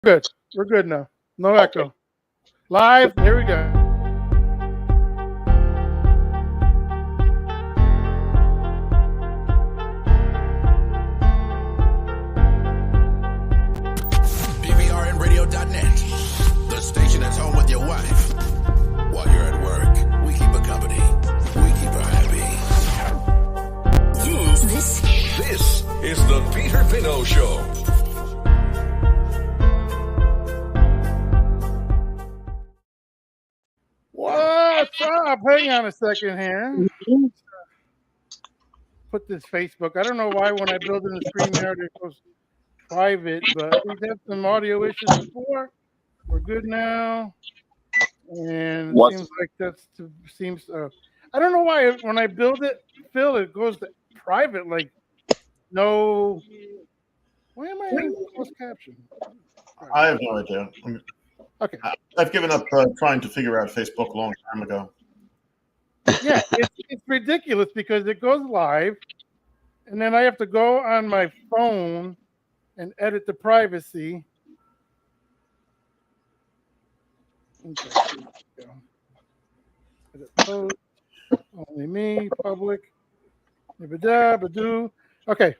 Good. We're good now. No echo. Live. Here we go. BVRNradio.net, the station that's home with your wife. While you're at work, we keep her company. We keep her happy. This is the Peter Pinho Show. What's up? Hang on a second here. Put this Facebook. I don't know why when I build in the screen there it goes private, but we've had some audio issues before. We're good now. And it seems like seems I don't know why when I build it, Phil, it goes to private, like no. Why am I in closed caption? I have no idea. Okay. I've given up trying to figure out Facebook a long time ago. Yeah, it's ridiculous because it goes live, and then I have to go on my phone and edit the privacy. Okay. Edit post, only me, public. Okay.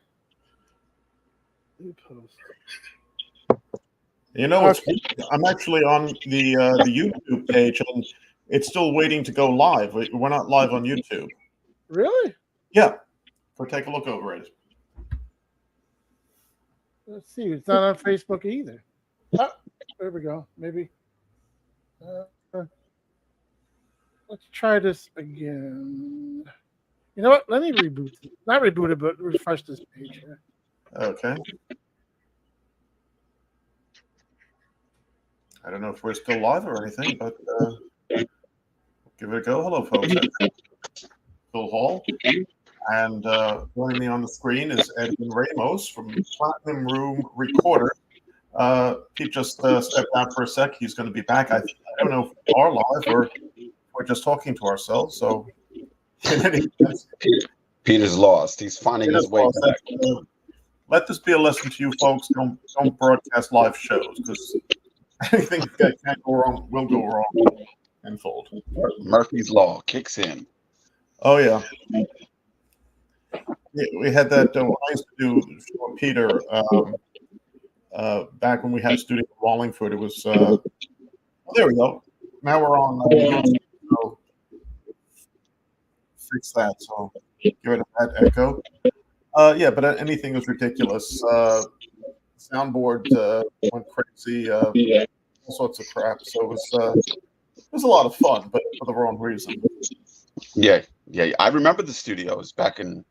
Post. You know, I'm actually on the YouTube page, and it's still waiting to go live. We're not live on YouTube. Really? Yeah. Go take a look over it. Let's see. It's not on Facebook either. Oh, there we go. Maybe. Let's try this again. You know what? Let me reboot it. Not reboot it, but refresh this page here. Okay. I don't know if we're still live or anything, but give it a go. Hello, folks. Phil Hall. And joining me on the screen is Edwin Ramos from Platinum Room Recorder. He just stepped out for a sec. He's going to be back. I don't know if we are live or we're just talking to ourselves. So Peter's lost. He's finding his way back. Let this be a lesson to you folks. Don't broadcast live shows because anything that can go wrong will go wrong and fold. Murphy's Law kicks in. Oh, yeah. We had that when I used to do show Peter back when we had a studio in Wallingford. It was, there we go. Now we're on YouTube, so fix that. So get rid of that echo. Yeah, but anything was ridiculous. Soundboard went crazy. All sorts of crap. So it was a lot of fun, but for the wrong reason. Yeah. I remember the studios back in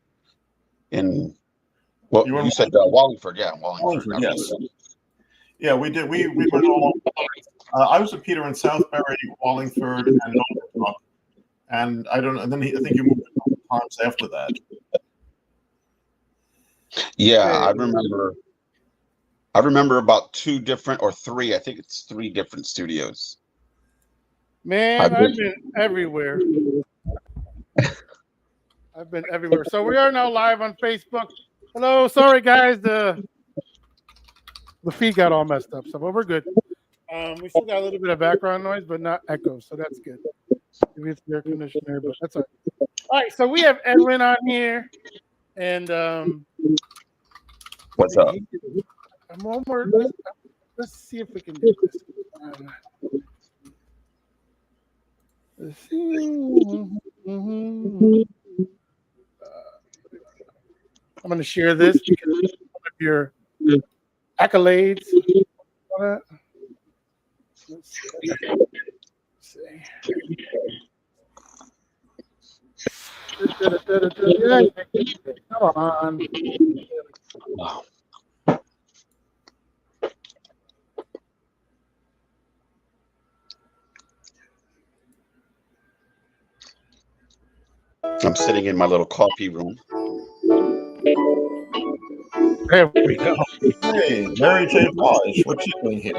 well, you said Wallingford. Yeah, Wallingford. Yes. Yeah, we did. We went all over. I was with Peter in Southbury, Wallingford, and Norfolk. And I don't know. And then I think you moved a couple times after that. Yeah, I remember about 2 different or 3. I think it's 3 different studios. Man, I've been everywhere. I've been everywhere. So we are now live on Facebook. Hello, sorry guys, the feed got all messed up, so but we're good. We still got a little bit of background noise, but not echo, so that's good. Maybe it's the air conditioner, but that's all right. All right, so we have Edwin on here, and what's up? One more. Let's see if we can do this. Let's see. I'm going to share this because it's one of your accolades. Let's see. Come on. I'm sitting in my little coffee room. There we go. Hey, Mary J. Blige, what you doing here?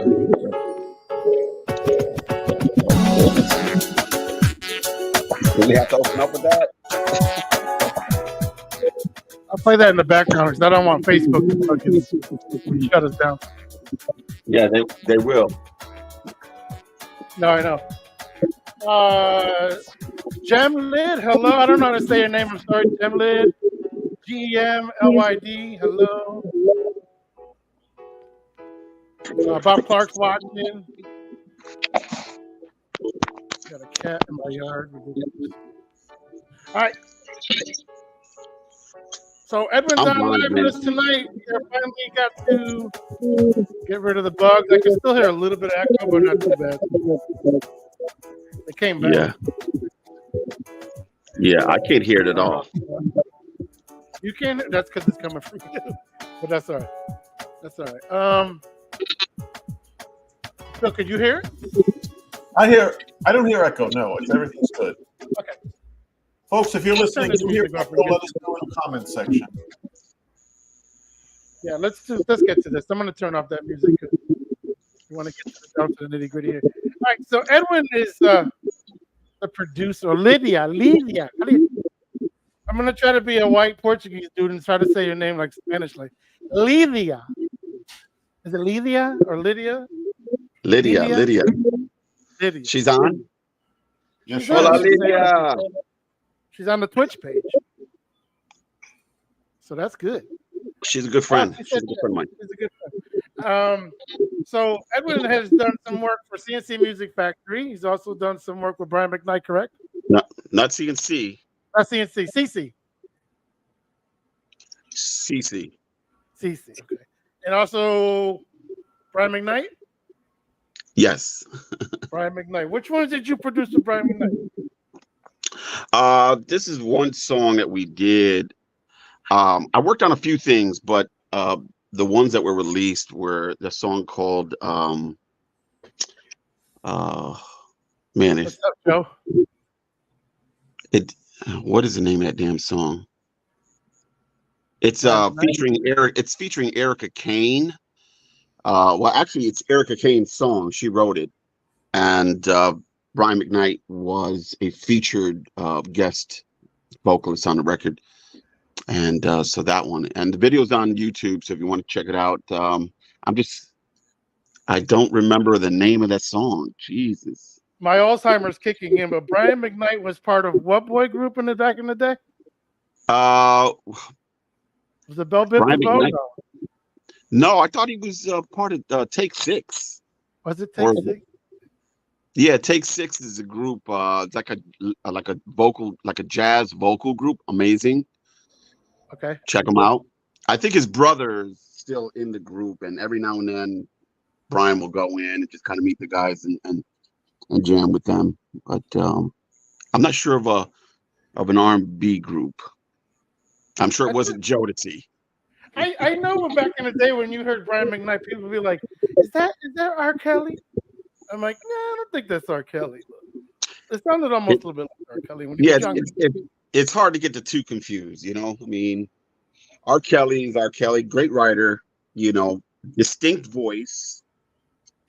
Do we have to open up with that? I'll play that in the background because I don't want Facebook to fucking shut us down. Yeah, they will. No, I know. Gemlid, hello. I don't know how to say your name. I'm sorry, Gemlid. GEMLYD, hello. Bob Clark's watching. Got a cat in my yard. All right. So Edwin's on live with us tonight. We finally got to get rid of the bugs. I can still hear a little bit of echo, but not too bad. They came back. Yeah. Yeah, I can't hear it at all. You can't. That's because it's coming from you. But that's all right. That's all right. So could you hear it? I don't hear echo. No, everything's good. Okay. Folks, if you're listening, you hear echo, let us know in the comment section. Yeah, let's get to this. I'm going to turn off that music because we want to get down to the nitty gritty here. All right. So Edwin is the producer. Lydia. I'm going to try to be a white Portuguese dude and try to say your name like Spanish, like Lydia. Is it Lydia or Lydia? Lydia. She's on? Yes, Hola, Lydia. She's on the Twitch page. So that's good. She's a good friend. She's a good friend of mine. She's a good friend. So Edwin has done some work for CNC Music Factory. He's also done some work with Brian McKnight, correct? No, not CNC. Not CNC. CC. Okay. And also Brian McKnight? Yes. Brian McKnight. Which ones did you produce with Brian McKnight? This is one song that we did. I worked on a few things, but the ones that were released were the song called What's up, Joe? What is the name of that damn song? It's featuring Eric. It's featuring Erica Kane. Well, actually, it's Erica Kane's song. She wrote it, and Brian McKnight was a featured guest vocalist on the record. And so that one, and the video's on YouTube. So if you want to check it out, I don't remember the name of that song. Jesus, my Alzheimer's kicking in. But Brian McKnight was part of what boy group back in the day? Was it Bell Biv? No, I thought he was part of Take Six. Was it Take Six? Yeah, Take Six is a group. It's like a vocal, like a jazz vocal group. Amazing. Okay. Check him out. I think his brother's still in the group, and every now and then Brian will go in and just kind of meet the guys and jam with them. But I'm not sure of an R&B group. I'm sure it wasn't Jodeci. I know back in the day when you heard Brian McKnight, people would be like, is that R. Kelly? I'm like, nah, I don't think that's R. Kelly. It sounded almost a little bit like R. Kelly. When it's hard to get the two confused, you know? I mean, R. Kelly is R. Kelly, great writer, you know, distinct voice,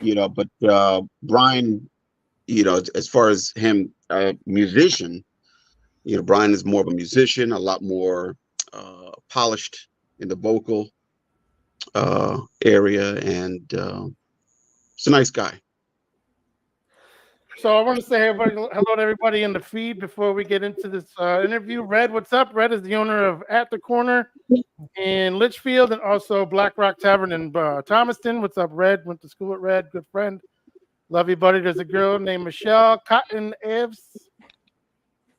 you know, but Brian, you know, as far as him, musician, you know, Brian is more of a musician, a lot more polished in the vocal area, and he's a nice guy. So I want to say hello to everybody in the feed before we get into this interview. Red, what's up? Red is the owner of At the Corner in Litchfield and also Black Rock Tavern in Thomaston. What's up, Red? Went to school with Red, good friend. Love you, buddy. There's a girl named Michelle Cotton Eves.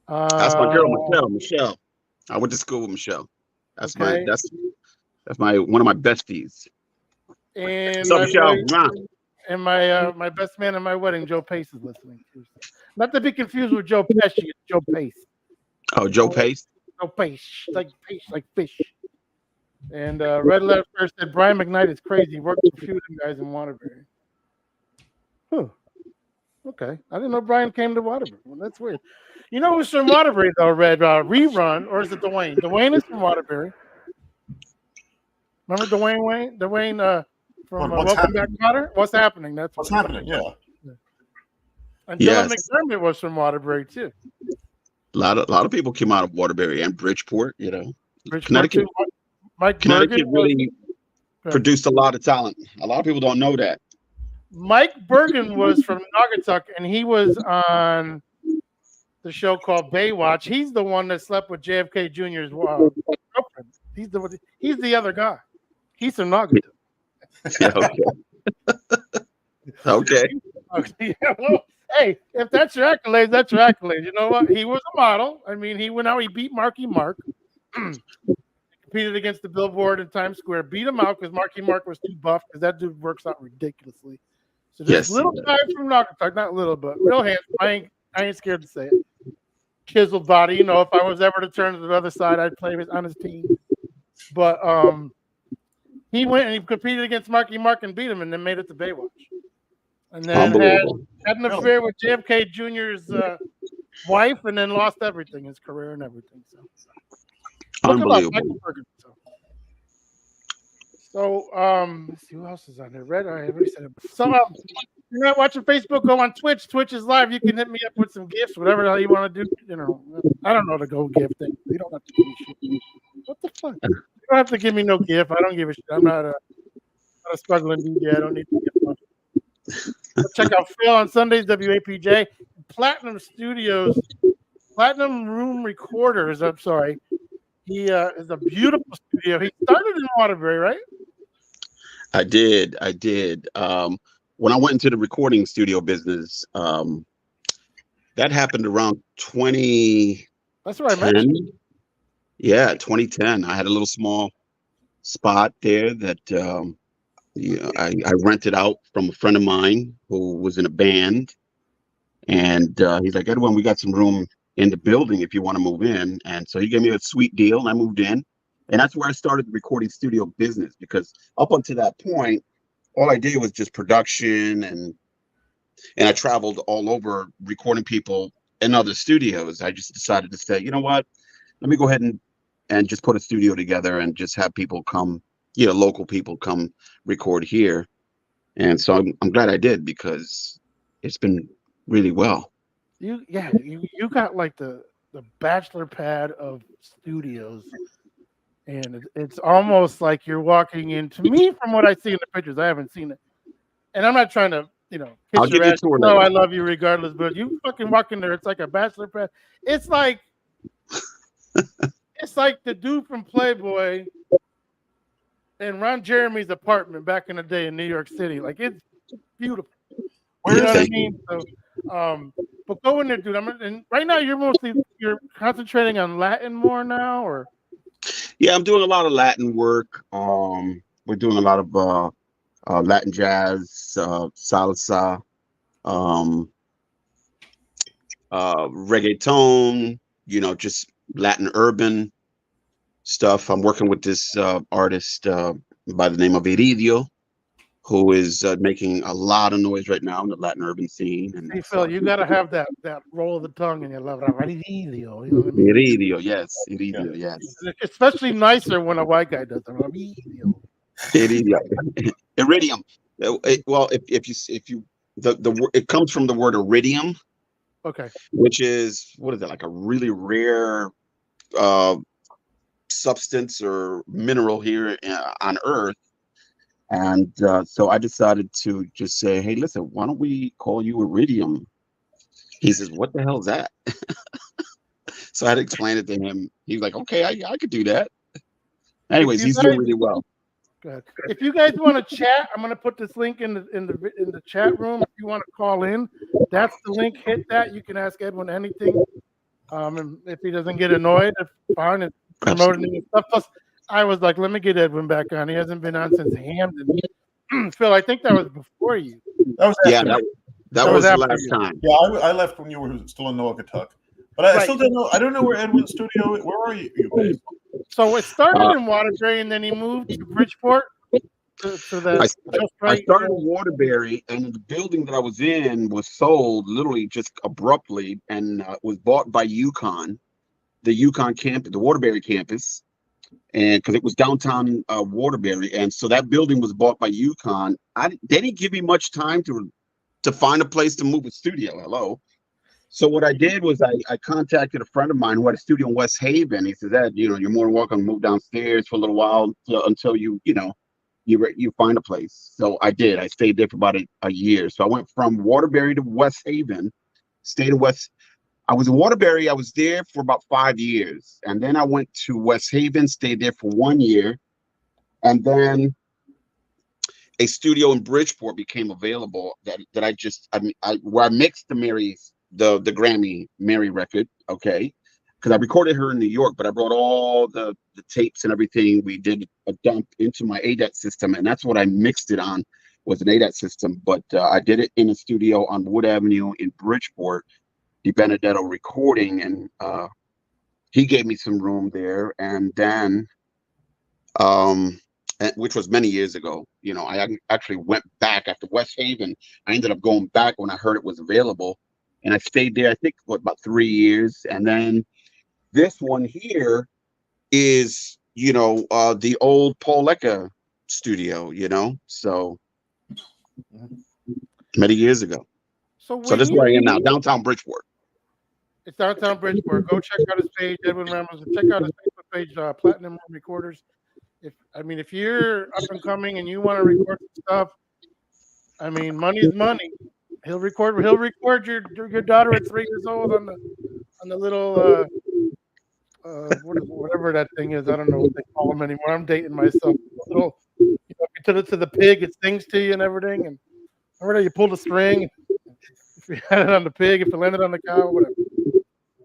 That's my girl, Michelle. I went to school with Michelle. That's okay. my one of my besties. And what's up, Michelle? And my best man at my wedding, Joe Pace, is listening. Not to be confused with Joe Pesci, it's Joe Pace. Oh, Joe Pace? Joe Pace, like fish. And Red Letter first said Brian McKnight is crazy. Worked with a few of them guys in Waterbury. Huh. Okay. I didn't know Brian came to Waterbury. Well, that's weird. You know who's from Waterbury, though, Red? Rerun, or is it Dwayne? Dwayne is from Waterbury. Remember Dwayne? Dwayne from Welcome Back, Kotter? What's happening? That's what's happening. Yeah. And Dylan McDermott was from Waterbury too. A lot of people came out of Waterbury and Bridgeport. You know, Connecticut. Connecticut really produced a lot of talent. A lot of people don't know that. Mike Bergen was from Naugatuck, and he was on the show called Baywatch. He's the one that slept with JFK Jr.'s girlfriend. He's the other guy. He's from Naugatuck. Okay. Okay. Well, hey, if that's your accolades, that's your accolades. You know what? He was a model. I mean, he went out, he beat Marky Mark. Competed against the Billboard in Times Square, beat him out because Marky Mark was too buff because that dude works out ridiculously. So this little guy from Naugatuck, not little, but real handsome. I ain't scared to say it. Chiseled body. You know, if I was ever to turn to the other side, I'd play on his team. But he went and he competed against Marky Mark and beat him, and then made it to Baywatch. And then had an affair with JFK Jr.'s wife, and then lost everything, his career and everything. So unbelievable. So let's see who else is on there. Red. I already said it. So you're not watching Facebook, go on Twitch. Twitch is live. You can hit me up with some gifts, whatever the hell you want to do. You know, I don't know the go gift thing. You don't have to give me shit. What the fuck? You don't have to give me no gift. I don't give a shit. I'm not a struggling DJ. I don't need to get much. Check out Phil on Sundays, WAPJ. Platinum Studios, Platinum Room Recorders. I'm sorry. He is a beautiful studio. He started in Waterbury, right? I did. When I went into the recording studio business, that happened around 2010. That's what I mentioned. Yeah, 2010. I had a little small spot there that I rented out from a friend of mine who was in a band. And he's like, Edwin, we got some room in the building if you want to move in. And so he gave me a sweet deal and I moved in. And that's where I started the recording studio business, because up until that point, all I did was just production, and I traveled all over recording people in other studios. I just decided to say, you know what, let me go ahead and just put a studio together and just have people come, local people come record here. And so I'm glad I did, because it's been really well. You got like the bachelor pad of studios, and it's almost like you're walking into me from what I see in the pictures. I haven't seen it, and I'm not trying to I'll give you a tour. No, I love you regardless, but you fucking walk in there, it's like a bachelor pad. It's like the dude from Playboy and Ron Jeremy's apartment back in the day in New York City. Like, it's beautiful. You know what I mean? So, but go in there, dude. And right now you're concentrating on Latin more now, or? Yeah, I'm doing a lot of Latin work. We're doing a lot of Latin jazz, salsa, reggaeton, just Latin urban stuff. I'm working with this artist by the name of Iridio, who is making a lot of noise right now in the Latin urban scene. And hey, Phil, you got to have that roll of the tongue in your love. Iridio, you know what I mean? Iridio, yes. Iridio, yes. It's especially nicer when a white guy does it. Iridio. Iridium. Well, if you it comes from the word iridium. Okay. Which is, what is that, like a really rare substance or mineral here on Earth. And so I decided to just say, hey, listen, why don't we call you Iridium? He says, what the hell is that? So I had to explain it to him. He was like, okay, I could do that. Anyways, he's doing really well. Good. If you guys want to chat, I'm going to put this link in the chat room. If you want to call in, that's the link. Hit that. You can ask Edwin anything. And if he doesn't get annoyed, fine. And promoting stuff. Plus, I was like, let me get Edwin back on. He hasn't been on since Hamden. Phil, I think that was before you. That was that was the last time. Yeah, I left when you were still in Naugatuck. But I still don't know. I don't know where Edwin's studio is. Where are you based? So it started in Waterbury, and then he moved to Bridgeport. I started in Waterbury, and the building that I was in was sold literally just abruptly, and was bought by UConn, the UConn campus, the Waterbury campus. And because it was downtown Waterbury, and so that building was bought by UConn. They didn't give me much time to find a place to move a studio. Hello. So what I did was I contacted a friend of mine who had a studio in West Haven. He said, Ed, you're more than welcome to move downstairs for a little while until you you find a place. So I did. I stayed there for about a year. So I went from Waterbury to West Haven, stayed in West. I was in Waterbury. I was there for about 5 years, and then I went to West Haven, stayed there for 1 year, and then a studio in Bridgeport became available that I where I mixed the Grammy Mary record, okay, because I recorded her in New York, but I brought all the tapes and everything. We did a dump into my ADAT system, and that's what I mixed it on, was an ADAT system. But I did it in a studio on Wood Avenue in Bridgeport, Di Benedetto Recording, and he gave me some room there, and then which was many years ago. You know, I actually went back after West Haven. I ended up going back when I heard it was available, and I stayed there, I think, for about 3 years. And then this one here is, the old Paul Lecca studio, so many years ago. So this is where I am now, downtown Bridgeport. It's downtown Bridgeport. Go check out his page, Edwin Ramos, and check out his Facebook page, Platinum Room Recorders. If you're up and coming and you want to record stuff, money is money. He'll record your daughter at 3 years old on the little whatever that thing is. I don't know what they call them anymore. I'm dating myself. Little, to the pig, it sings to you and everything. And remember that you pull the string. If you had it on the pig, if it landed on the cow, whatever.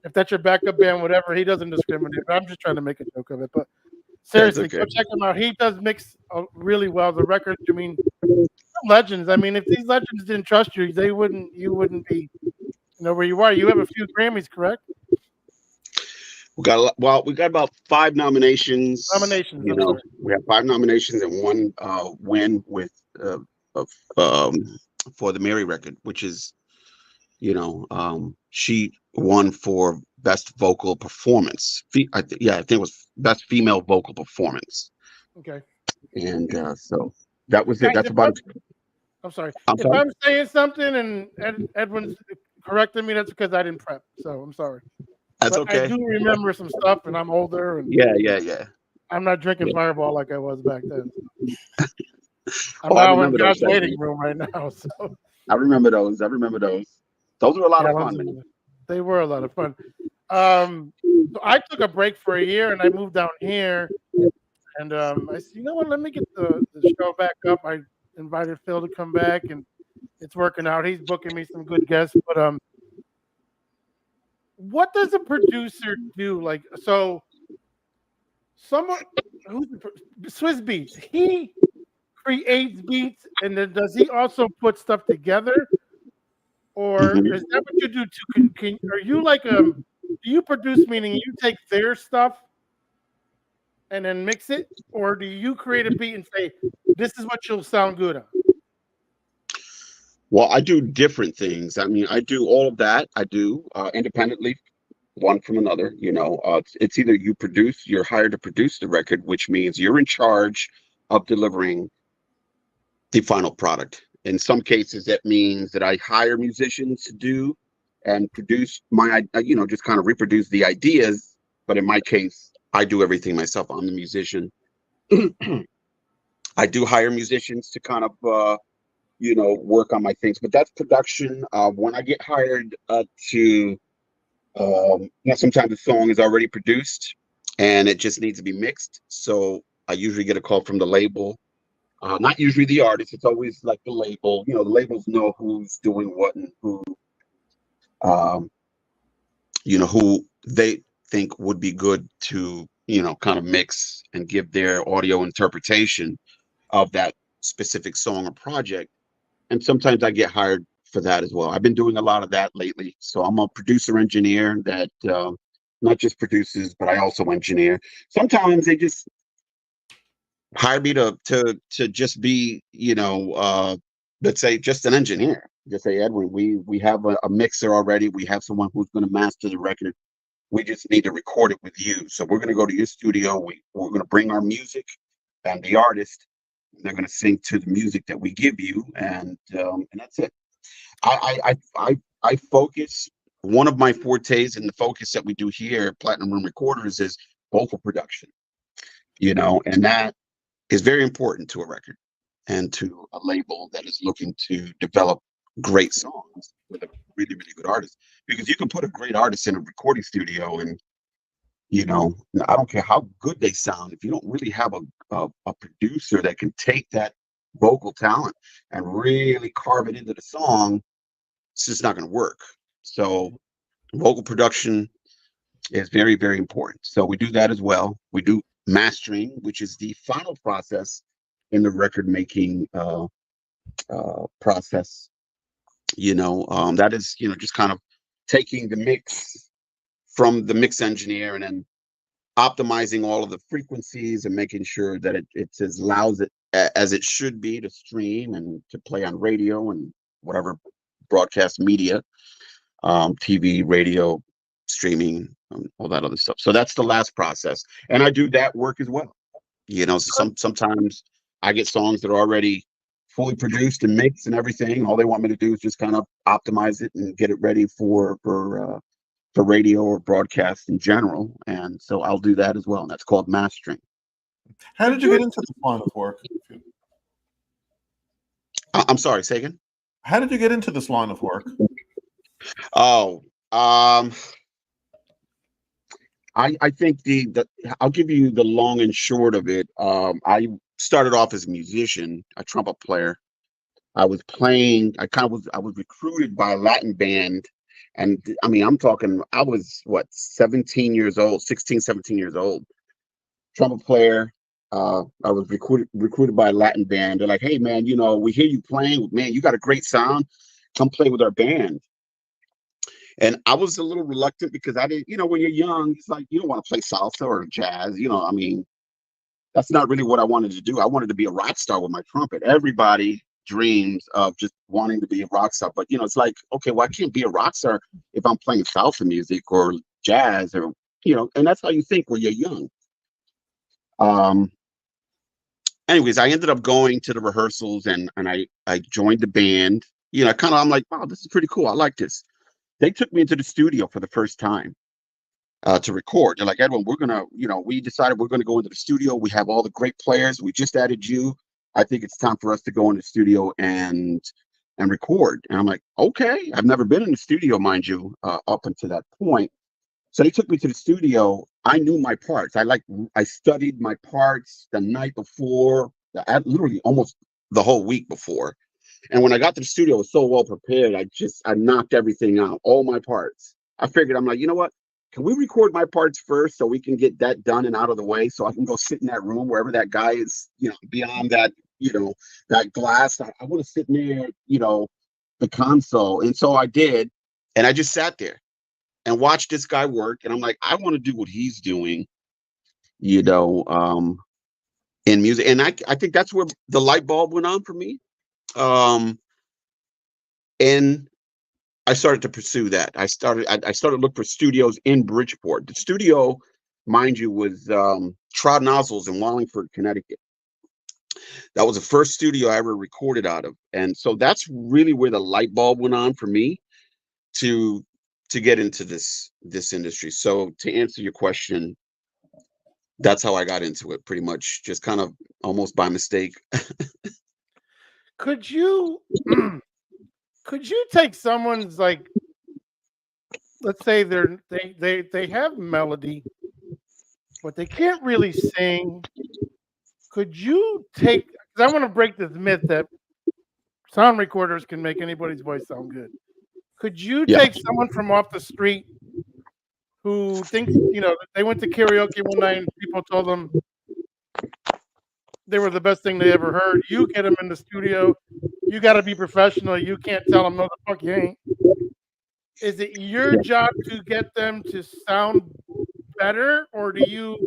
If that's your backup band, whatever, he doesn't discriminate. I'm just trying to make a joke of it, but. Seriously, go check him out. He does mix really well. The record, legends. If these legends didn't trust you, you wouldn't be, where you are. You have a few Grammys, correct? We got about 5 nominations. We have 5 nominations and 1 win with for the Mary record, which is, she won for best vocal performance. I think it was best female vocal performance. Okay. And so that was it. That's about it. I'm sorry. If I'm saying something and Edwin's correcting me, that's because I didn't prep. So I'm sorry. That's okay. I do remember some stuff, and I'm older. And yeah. I'm not drinking Fireball like I was back then. I'm I now in God's waiting room right now. So I remember those. Those were a lot of fun, man. They were a lot of fun. So I took a break for a year and I moved down here. And I said, you know what? Let me get the show back up. I invited Phil to come back, and it's working out. He's booking me some good guests. But what does a producer do? Like, so someone who's Swiss Beats, he creates beats, and then does he also put stuff together? Or is that what you do too? Are you like do you produce, meaning you take their stuff and then mix it, or do you create a beat and say this is what you'll sound good on? Well, I do different things. I do all of that. I do independently, one from another. It's either you're hired to produce the record, which means you're in charge of delivering the final product. In some cases, that means that I hire musicians to do and produce just kind of reproduce the ideas. But in my case, I do everything myself. I'm the musician. I do hire musicians to kind of, work on my things. But that's production. When I get hired sometimes the song is already produced and it just needs to be mixed. So I usually get a call from the label. Not usually the artist. It's always like the label. The labels know who's doing what and who they think would be good to, kind of mix and give their audio interpretation of that specific song or project. And sometimes I get hired for that as well. I've been doing a lot of that lately. So I'm a producer engineer that not just produces, but I also engineer. Sometimes they just hire me to just be, let's say just an engineer. Just say, Edwin, we have a mixer already. We have someone who's going to master the record. We just need to record it with you. So we're going to go to your studio. We're going to bring our music and the artist. They're going to sing to the music that we give you, and that's it. I focus. One of my fortes and the focus that we do here at Platinum Room Recorders is vocal production. And that is very important to a record and to a label that is looking to develop great songs with a really, really good artist. Because you can put a great artist in a recording studio and, I don't care how good they sound, if you don't really have a producer that can take that vocal talent and really carve it into the song, it's just not going to work. So vocal production is very, very important. So we do that as well. We do mastering, which is the final process in the record making process. That is, just kind of taking the mix from the mix engineer and then optimizing all of the frequencies and making sure that it's as loud as it should be to stream and to play on radio and whatever broadcast media, TV, radio, streaming, all that other stuff. So that's the last process. And I do that work as well. So sometimes I get songs that are already fully produced and mixed and everything. All they want me to do is just kind of optimize it and get it ready for radio or broadcast in general. And so I'll do that as well. And that's called mastering. How did you get into this line of work? I'm sorry, say again? How did you get into this line of work? Oh, I think I'll give you the long and short of it. I started off as a musician, a trumpet player. I was recruited by a Latin band. And I mean, I'm talking, I was 17 years old, 16, 17 years old, trumpet player. I was recruited by a Latin band. They're like, hey man, we hear you playing, man, you got a great sound. Come play with our band. And I was a little reluctant because I didn't, when you're young, it's like, you don't want to play salsa or jazz, I mean, that's not really what I wanted to do. I wanted to be a rock star with my trumpet. Everybody dreams of just wanting to be a rock star, but it's like, okay, well, I can't be a rock star if I'm playing salsa music or jazz or, and that's how you think when you're young. Anyways, I ended up going to the rehearsals and I joined the band. I'm like, wow, this is pretty cool. I like this. They took me into the studio for the first time to record. They're like, Edwin, we decided we're going to go into the studio. We have all the great players. We just added you. I think it's time for us to go in the studio and record. And I'm like, okay. I've never been in the studio, mind you, up until that point. So they took me to the studio. I knew my parts. I studied my parts the night before, literally almost the whole week before. And when I got to the studio, I was so well prepared. I knocked everything out, all my parts. I figured, I'm like, you know what? Can we record my parts first so we can get that done and out of the way so I can go sit in that room wherever that guy is, beyond that, that glass. I want to sit near, the console. And so I did. And I just sat there and watched this guy work. And I'm like, I want to do what he's doing, in music. And I think that's where the light bulb went on for me. And I started to pursue that. I started to look for studios in Bridgeport. The studio, mind you, was Trod Nozzles in Wallingford, Connecticut. That was the first studio I ever recorded out of. And so that's really where the light bulb went on for me to get into this industry. So to answer your question, that's how I got into it, pretty much, just kind of almost by mistake. Could you take someone's, like, let's say they have melody, but they can't really sing. Could you take, because I want to break this myth that sound recorders can make anybody's voice sound good. Could you take someone from off the street who thinks, they went to karaoke one night and people told them they were the best thing they ever heard. You get them in the studio. You got to be professional. You can't tell them, no, the fuck you ain't. Is it your job to get them to sound better, or do you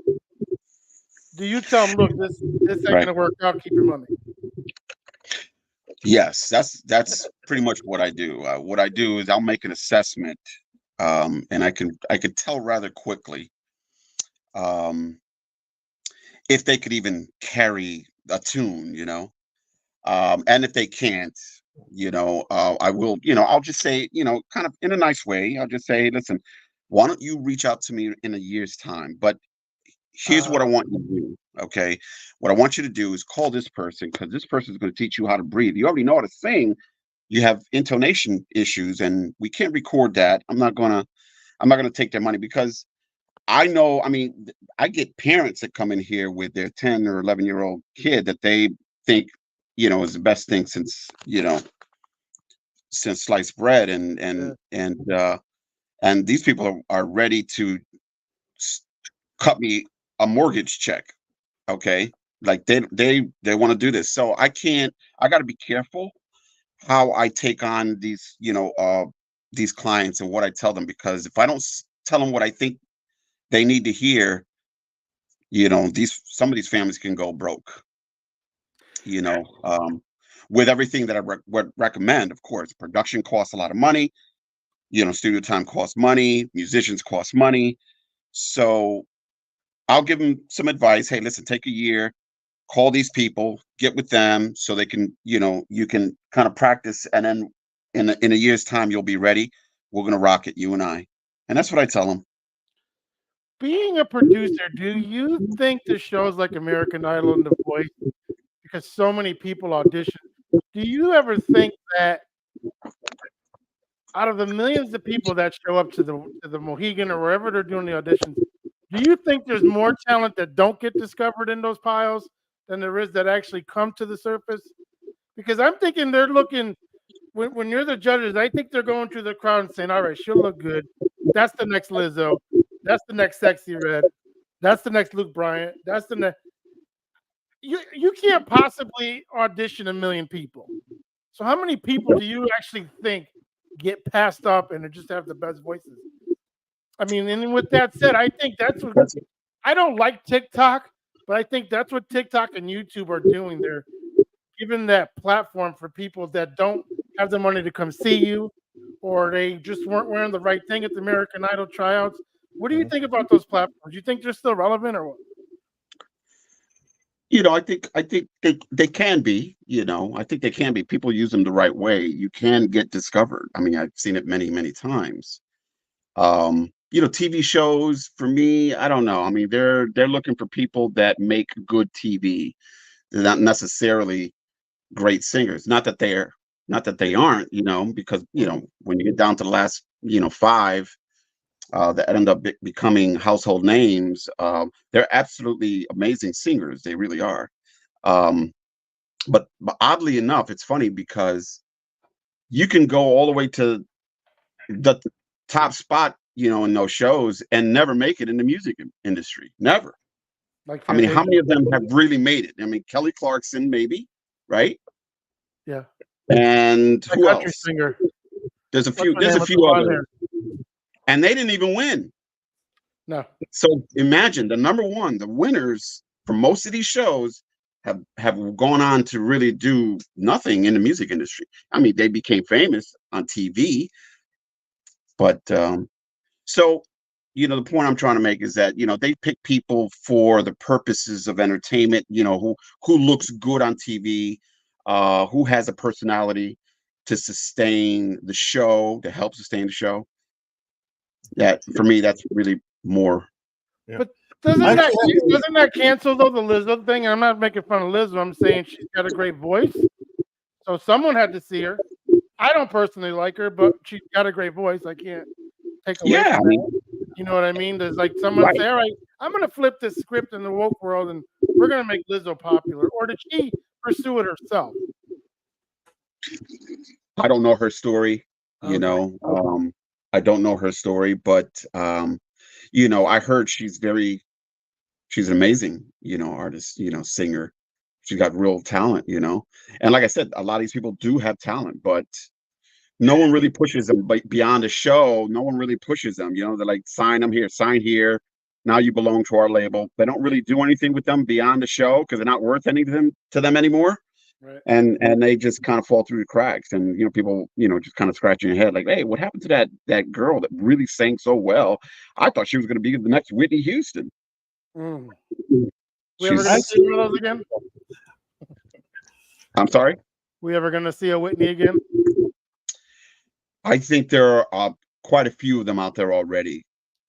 tell them, look, this ain't gonna work out. Keep your money. Yes, that's pretty much what I do. What I do is I'll make an assessment, and I can tell rather quickly if they could even carry a tune, and if they can't, I will, I'll just say, kind of in a nice way, I'll just say, listen, why don't you reach out to me in a year's time? But here's what I want you to do. Okay. What I want you to do is call this person because this person is going to teach you how to breathe. You already know how to sing. You have intonation issues, and we can't record that. I'm not gonna take their money because I know. I mean, I get parents that come in here with their 10 or 11-year-old kid that they think, is the best thing since sliced bread, and Yeah. and these people are ready to s- cut me a mortgage check. Okay, like they want to do this, so I got to be careful how I take on these clients and what I tell them, because if I don't tell them what I think they need to hear, these some of these families can go broke. You know, with everything that I would recommend. Of course, production costs a lot of money. Studio time costs money. Musicians cost money. So I'll give them some advice. Hey, listen, take a year, call these people, get with them so they can, you can kind of practice, and then in a year's time you'll be ready. We're gonna rock it, you and I. And that's what I tell them. Being a producer, do you think the shows like American Idol and The Voice, because so many people audition, do you ever think that out of the millions of people that show up to the Mohegan or wherever they're doing the auditions, do you think there's more talent that don't get discovered in those piles than there is that actually come to the surface? Because I'm thinking they're looking when you're the judges, I think they're going through the crowd and saying, "All right, she'll look good. That's the next Lizzo. That's the next Sexy Red. That's the next Luke Bryant. That's the next." You can't possibly audition a million people. So how many people do you actually think get passed up and they just have the best voices? I mean, and with that said, I think that's what That's I don't like TikTok, but I think that's what TikTok and YouTube are doing. They're giving that platform for people that don't have the money to come see you, or they just weren't wearing the right thing at the American Idol tryouts. What do you think about those platforms? Do you think they're still relevant or what? I think they can be. I think they can be. People use them the right way. You can get discovered. I mean, I've seen it many, many times. TV shows for me, I don't know. I mean, they're looking for people that make good TV. They're not necessarily great singers. Not that they aren't, because Mhm. when you get down to the last, five that end up becoming household names, they're absolutely amazing singers. They really are. Um, but oddly enough, it's funny because you can go all the way to the top spot, in those shows and never make it in the music industry. Never. Like I mean, how Fantasia? many of them have really made it? I mean, Kelly Clarkson, maybe, right? Yeah, And that who country else? singer. There's a What's few. her There's name a with the few blonde others, hair? and they didn't even win. No. So imagine the number one, the winners for most of these shows have gone on to really do nothing in the music industry. I mean, they became famous on TV, but so the point I'm trying to make is that they pick people for the purposes of entertainment. Who looks good on TV, who has a personality to sustain the show, to help sustain the show. That for me, that's really more. Yeah. But I doesn't that actually have doesn't that cancel though the Lizzo thing? I'm not making fun of Lizzo. I'm saying she's got a great voice, so someone had to see her. I don't personally like her, but she's got a great voice. I can't take away Yeah, from I that. mean, You know what I mean? There's like someone right. say, "All right, I'm gonna flip this script in the woke world, and we're gonna make Lizzo popular." Or did she pursue it herself? I don't know her story. You Okay. know, I don't know her story, but I heard she's an amazing, artist, singer. She's got real talent, and like I said, a lot of these people do have talent, but no one really pushes them beyond a show. No one really pushes them. They're like, sign them here, sign here. Now you belong to our label. They don't really do anything with them beyond the show because they're not worth anything to them anymore. Right. And they just kind of fall through the cracks. And people, just kind of scratching your head like, hey, what happened to that girl that really sang so well? I thought she was going to be the next Whitney Houston. Mm. We ever She's. gonna see actually one of those again? I'm sorry. We ever gonna see a Whitney again? I think there are quite a few of them out there already.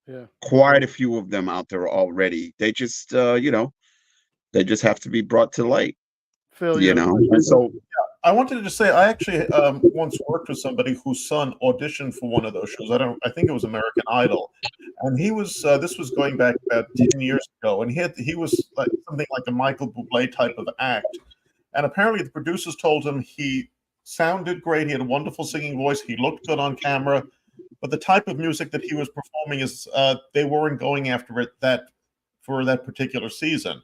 Yeah. Quite a few of them out there already. They just, They just have to be brought to light, Phil, you yeah. know. And so, I wanted to just say I actually once worked with somebody whose son auditioned for one of those shows. I think it was American Idol, and he was this was going back about 10 years ago, and he was like something like a Michael Bublé type of act, and apparently the producers told him he sounded great, he had a wonderful singing voice, he looked good on camera, but the type of music that he was performing is they weren't going after it for that particular season.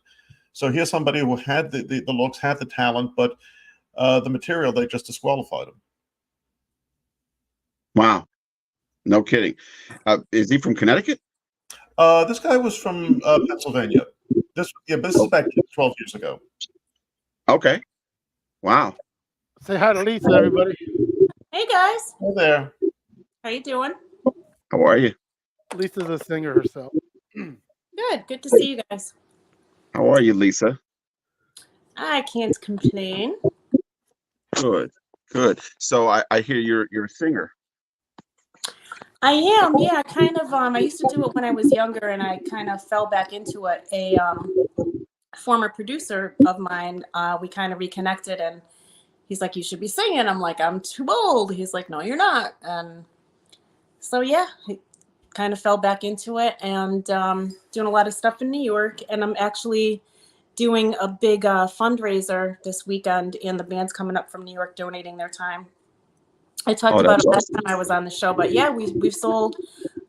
So here's somebody who had the looks, had the talent, but the material, they just disqualified him. wow, no kidding. Is he from Connecticut? This guy was from Pennsylvania. This is back 12 years ago. Okay. Wow. Say hi to Lisa, everybody. Hey guys, Hey there. how you doing? How are you? Lisa's a singer herself. Good to see you guys. How are you, Lisa? I can't complain. Good. Good. So I hear you're a singer. I am, yeah, kind of. I used to do it when I was younger, and I kind of fell back into it. A former producer of mine, we kind of reconnected, and he's like, "You should be singing." I'm like, "I'm too old." He's like, "No, you're not." And so yeah, I kind of fell back into it, and doing a lot of stuff in New York, and I'm actually doing a big fundraiser this weekend, and the band's coming up from New York donating their time. I talked about it last time I was on the show, but yeah, we've sold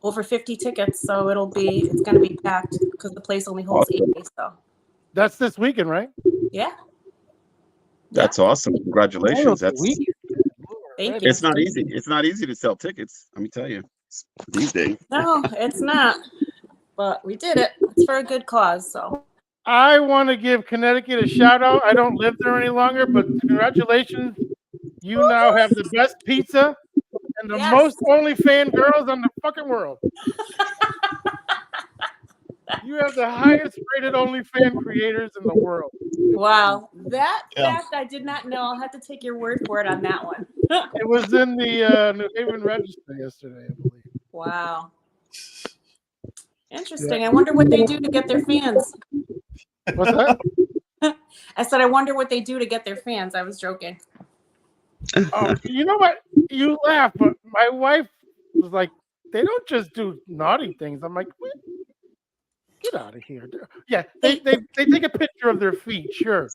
over 50 tickets, so it's going to be packed because the place only holds 80. So That's this weekend, right? yeah, That's awesome. Congratulations. That's thank you. it's not easy. It's not easy to sell tickets. Let me tell you, these days. No, it's not, but we did it. It's for a good cause. So I want to give Connecticut a shout out. I don't live there any longer, but congratulations. You now have the best pizza and the Yes. most OnlyFans girls in the fucking world. You have the highest rated OnlyFans creators in the world. wow, that Yeah. fact I did not know. I'll have to take your word for it on that one. It was in the New Haven Register yesterday, I believe. Wow. Interesting. I wonder what they do to get their fans. What's that? I said, I wonder what they do to get their fans. I was joking. Oh, you know what? You laugh, but my wife was like, they don't just do naughty things. I'm like, what? Get out of here. Yeah, they take a picture of their feet, sure.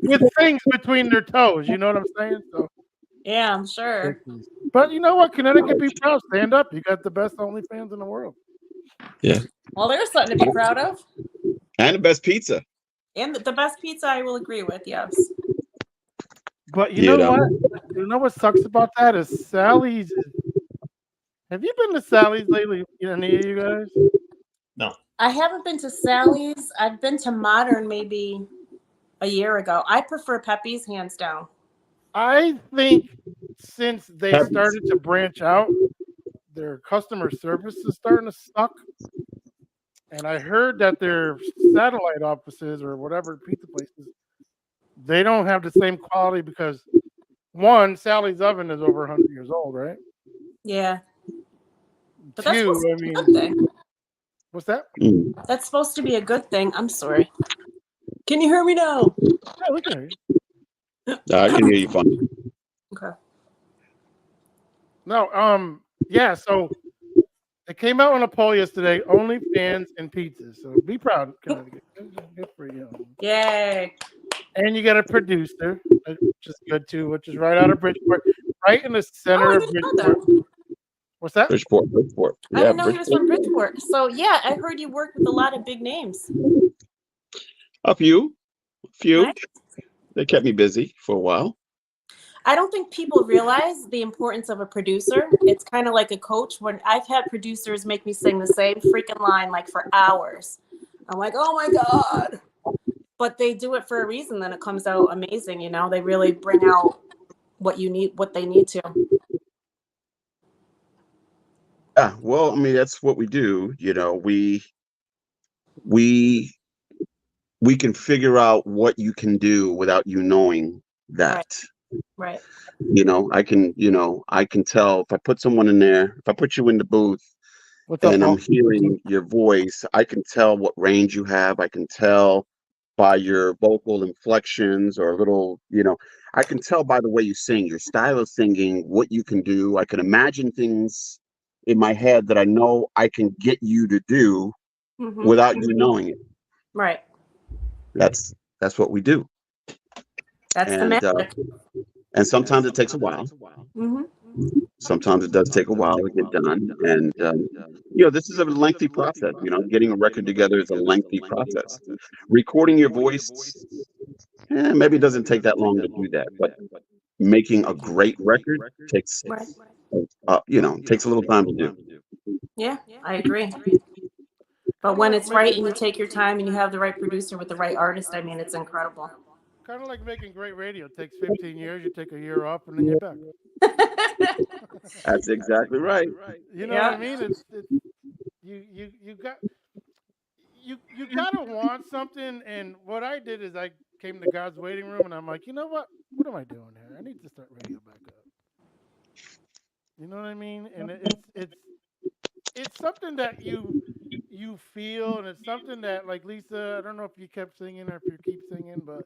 with things between their toes, you know what I'm saying? So, Yeah, I'm sure. but you know what? Connecticut, be proud. Stand up. You got the best OnlyFans in the world. Well, there's something to be proud of. And the best pizza. And the best pizza I will agree with, yes. But you know what? You know what sucks about that is Sally's. Have you been to Sally's lately? Any of you guys? No. I haven't been to Sally's. I've been to Modern maybe a year ago. I prefer Pepe's, hands down. I think since they started to branch out, their customer service is starting to suck. And I heard that their satellite offices or whatever pizza places, they don't have the same quality because one, Sally's oven is over 100 years old, right? Yeah. But that's Two, supposed to I be a mean, good thing. what's that? That's supposed to be a good thing. I'm sorry. Can you hear me now? Yeah, we can hear you. I can hear you fine. Okay. No, yeah, so it came out on a poll yesterday, OnlyFans and pizzas. So be proud, Connecticut. Good for you. Yay. And you got a producer, which is good too, which is right out of Bridgeport, right in the center I of didn't know Bridgeport. that. What's that? Bridgeport. I didn't know he was from Bridgeport. So yeah, I heard you work with a lot of big names. A few. Nice. They kept me busy for a while. I don't think people realize the importance of a producer. It's kind of like a coach. When I've had producers make me sing the same freaking line like for hours. I'm like, oh my God. But they do it for a reason, then it comes out amazing, you know. They really bring out what you need, what they need to. Yeah, well, I mean, that's what we do. You know, we can figure out what you can do without you knowing that. Right. I can tell if I put someone in there, if I put you in the booth What's up, and I'm Paul? hearing your voice. I can tell what range you have. I can tell by your vocal inflections or little, I can tell by the way you sing, your style of singing, what you can do. I can imagine things in my head that I know I can get you to do Hmm. without you knowing it. Right. That's what we do. That's the And magic. sometimes it takes a while. Hmm. Sometimes it does take a while to get done. And this is a lengthy process. Getting a record together is a lengthy process. Recording your voice, maybe it doesn't take that long to do that, but making a great record takes Right. takes a little time to do. Yeah, I agree. But Kind of when like it's right making and you take your time and you have the right producer with the right artist, I mean, it's incredible. kind of like making great radio. It takes 15 years. You take a year off, and then you're back. That's exactly right. You know what I Yeah. mean? It's you gotta want something. And what I did is I came to God's waiting room, and I'm like, you know what? What am I doing here? I need to start radio back up. You know what I mean? And it's something that you feel, and it's something that, like Lisa, I don't know if you kept singing or if you keep singing, but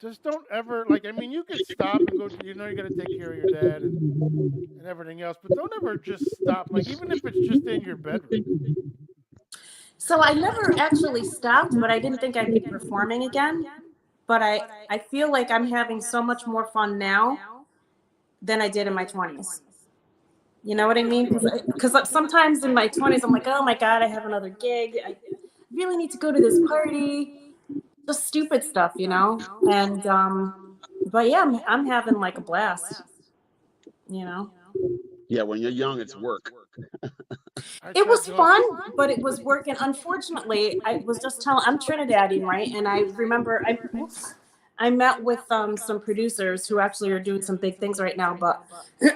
just don't ever, like, I mean, you could stop and go, you know, you got to take care of your dad and everything else, but don't ever just stop, like, even if it's just in your bedroom. So I never actually stopped, but I didn't think I'd be performing again. But I feel like I'm having so much more fun now than I did in my 20s. You know what Of I course mean? you are. Because sometimes in my 20s, I'm like, oh my God, I have another gig. I really need to go to this party. Just stupid stuff, you know? And, but yeah, I'm having like a blast, you know? Yeah, when you're young, it's work. I It tell was Joe, fun, but it was work. And unfortunately, I was just telling, I'm Trinidadian, right? And I remember I met with some producers who actually are doing some big things right now, but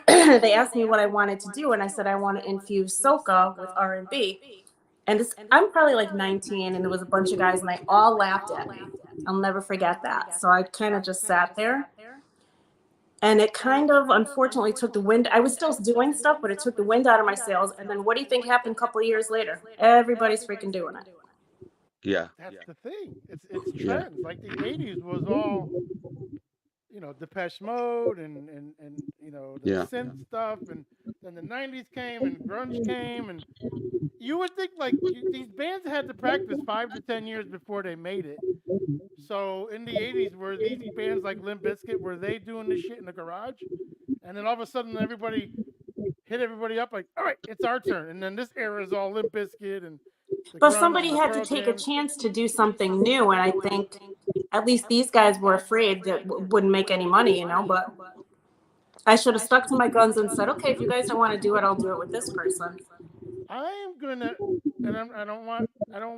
they asked me what I wanted to do, and I said I want to infuse soca with R&B. And I'm probably like 19, and there was a bunch of guys, and they all laughed at me. I'll never forget that. So I kind of just sat there, and it kind of unfortunately took the wind. I was still doing stuff, but it took the wind out of my sails. And then what do you think happened a couple of years later? Everybody's freaking doing it. Yeah, that's the thing. It's yeah, trends. Like the '80s was all, Depeche Mode and the yeah, synth stuff, and then the '90s came and grunge came, and you would think like these bands had to practice 5 to 10 years before they made it. So in the '80s, were these bands like Limp Bizkit, were they doing this shit in the garage? And then all of a sudden, everybody hit everybody up like, all right, it's our turn. And then this era is all Limp Bizkit and the But grunge somebody and the had to Pearl take a Jam. chance to do something new. And I think at least these guys were afraid that wouldn't make any money, you know, but I should have stuck to my guns and said, okay, if you guys don't want to do it, I'll do it with this person. I am gonna, and I don't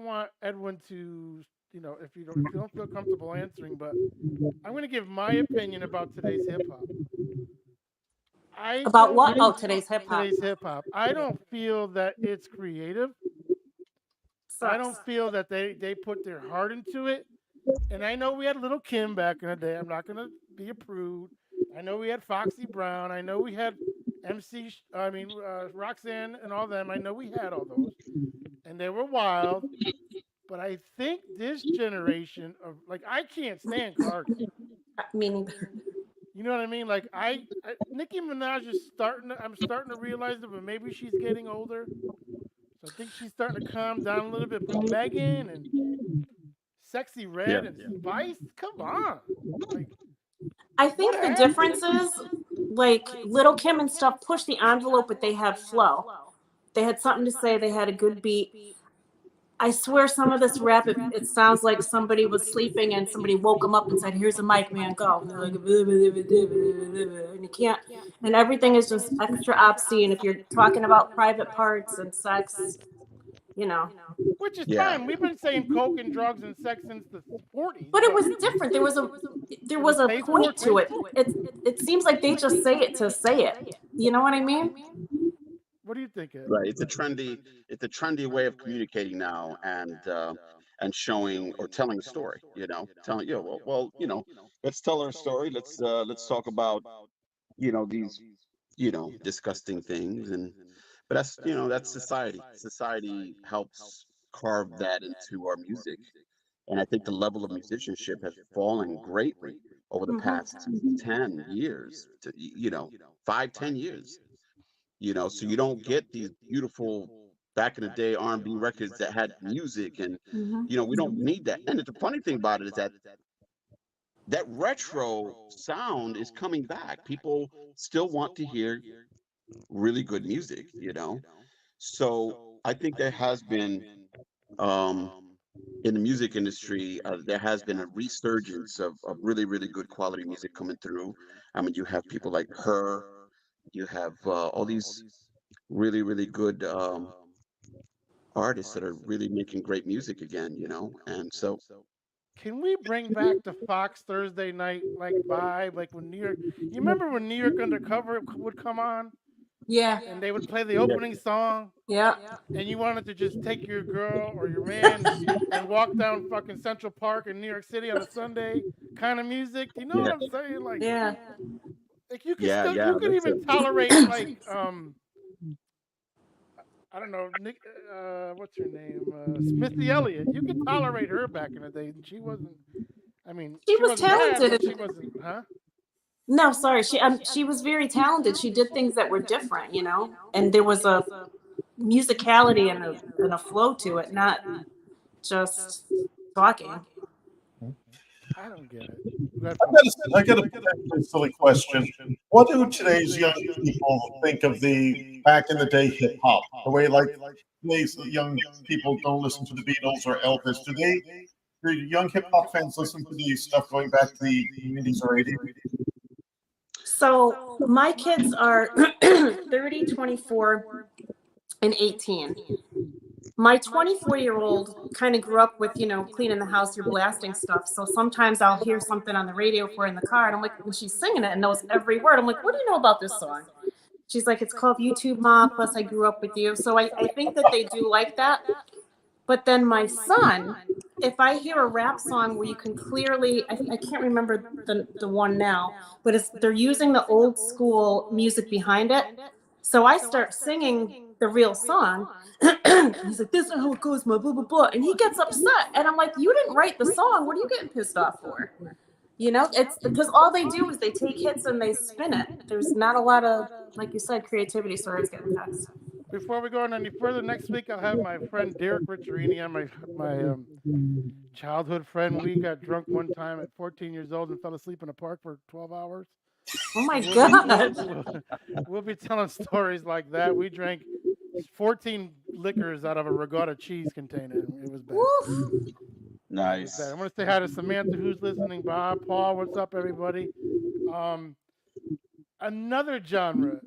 want Edwin to, if you don't feel comfortable answering, but I'm gonna give my opinion about today's hip hop. I About don't what? Oh, today's hip hop today's hip hop. I don't feel that it's creative. I don't sucks. feel that they put their heart into it. And I know we had Little Kim back in the day. I'm not gonna be a prude. I know we had Foxy Brown. I know we had Roxanne and all them. I know we had all those, and they were wild. But I think this generation of, like, I can't stand Cardi. Me neither. You know what I mean? Like Nicki Minaj is starting. I'm starting to realize it, but maybe she's getting older. So I think she's starting to calm down a little bit. But Megan and Sexy yeah, Red and Spice, come on, like I what think the happened? difference is like Little Kim and stuff pushed the envelope, but they had flow. They had something to say. They had a good beat. I swear some of this rap, it sounds like somebody was sleeping and somebody woke them up and said, here's a mic, man, go. And they're like, and you can't, and everything is just extra obscene. If you're talking about private parts and sex, you know. Which is yeah. fine. We've been saying coke and drugs and sex since the '40s, But it but was different. There it was was a safe for point to kids. it. It seems like they just say it to say it. You know what I mean? What do you think, Ed? Right. It's a trendy way of communicating now, and showing or telling a story. Telling let's tell our story. Let's talk about these disgusting things, and But that's, you know, that's society. Society helps carve that into our music. And I think the level of musicianship has fallen greatly over the past 10 years, you know, 5, 10 years, you know, so you don't get these beautiful back in the day R&B records that had music. And, you know, we don't need that. And the funny thing about it is that that retro sound is coming back. People still want to hear really good music, you know. So I think there has been, um, in the music industry, there has been a resurgence of really, really good quality music coming through. I mean, you have people like her, you have all these really, really good artists that are really making great music again, you know. And so, Can we bring back the Fox Thursday night like vibe, like when New York? You remember when New York Undercover would come on Yeah. and they would play the yeah, opening song, Yeah. and you wanted to just take your girl or your man and walk down fucking Central Park in New York City on a Sunday kind of music. Do you know what yeah, I'm saying? Yeah. Like you could yeah, still yeah. you could That's even it. tolerate like I don't know Nick what's her name Smithy Elliott. You could tolerate her back in the day, and she wasn't. I mean, She she was wasn't bad, talented. but she wasn't, huh? No, sorry. She was very talented. She did things that were different, you know, and there was a musicality and a flow to it, not just talking. I don't get it. Go ahead, I Paul. got a potentially silly question. What do today's young people think of the back in the day hip hop? The way like today's young people don't listen to the Beatles or Elvis. Do young hip hop fans listen to the stuff going back to the 90s or 80s? So my kids are 30, 24, and 18. My 24-year-old kind of grew up with, you know, cleaning the house, you're blasting stuff. So sometimes I'll hear something on the radio for her in the car, and I'm like, when she's singing it and knows every word, I'm like, what do you know about this song? She's like, it's called YouTube Ma, plus I grew up with you. So I think that they do like that. But then my son, if I hear a rap song where you can clearly, I can't remember the one now, but they're using the old school music behind it. So I start singing the real song. He's like, this is how it goes, my blah, blah, blah. And he gets upset. And I'm like, you didn't write the song. What are you getting pissed off for? You know, it's because all they do is they take hits and they spin it. There's not a lot of, like you said, creativity. Sorry, I was getting text. Before we go on any further, next week I'll have my friend Derek Ricciarini on, my childhood friend. We got drunk one time at 14 years old and fell asleep in a park for 12 hours. Oh my We'll God. we'll be telling stories like that. We drank 14 liquors out of a regatta cheese container. It was bad. Woof. Nice. I'm going to say hi to Samantha, who's listening. Bob, Paul, what's up, everybody? Another genre.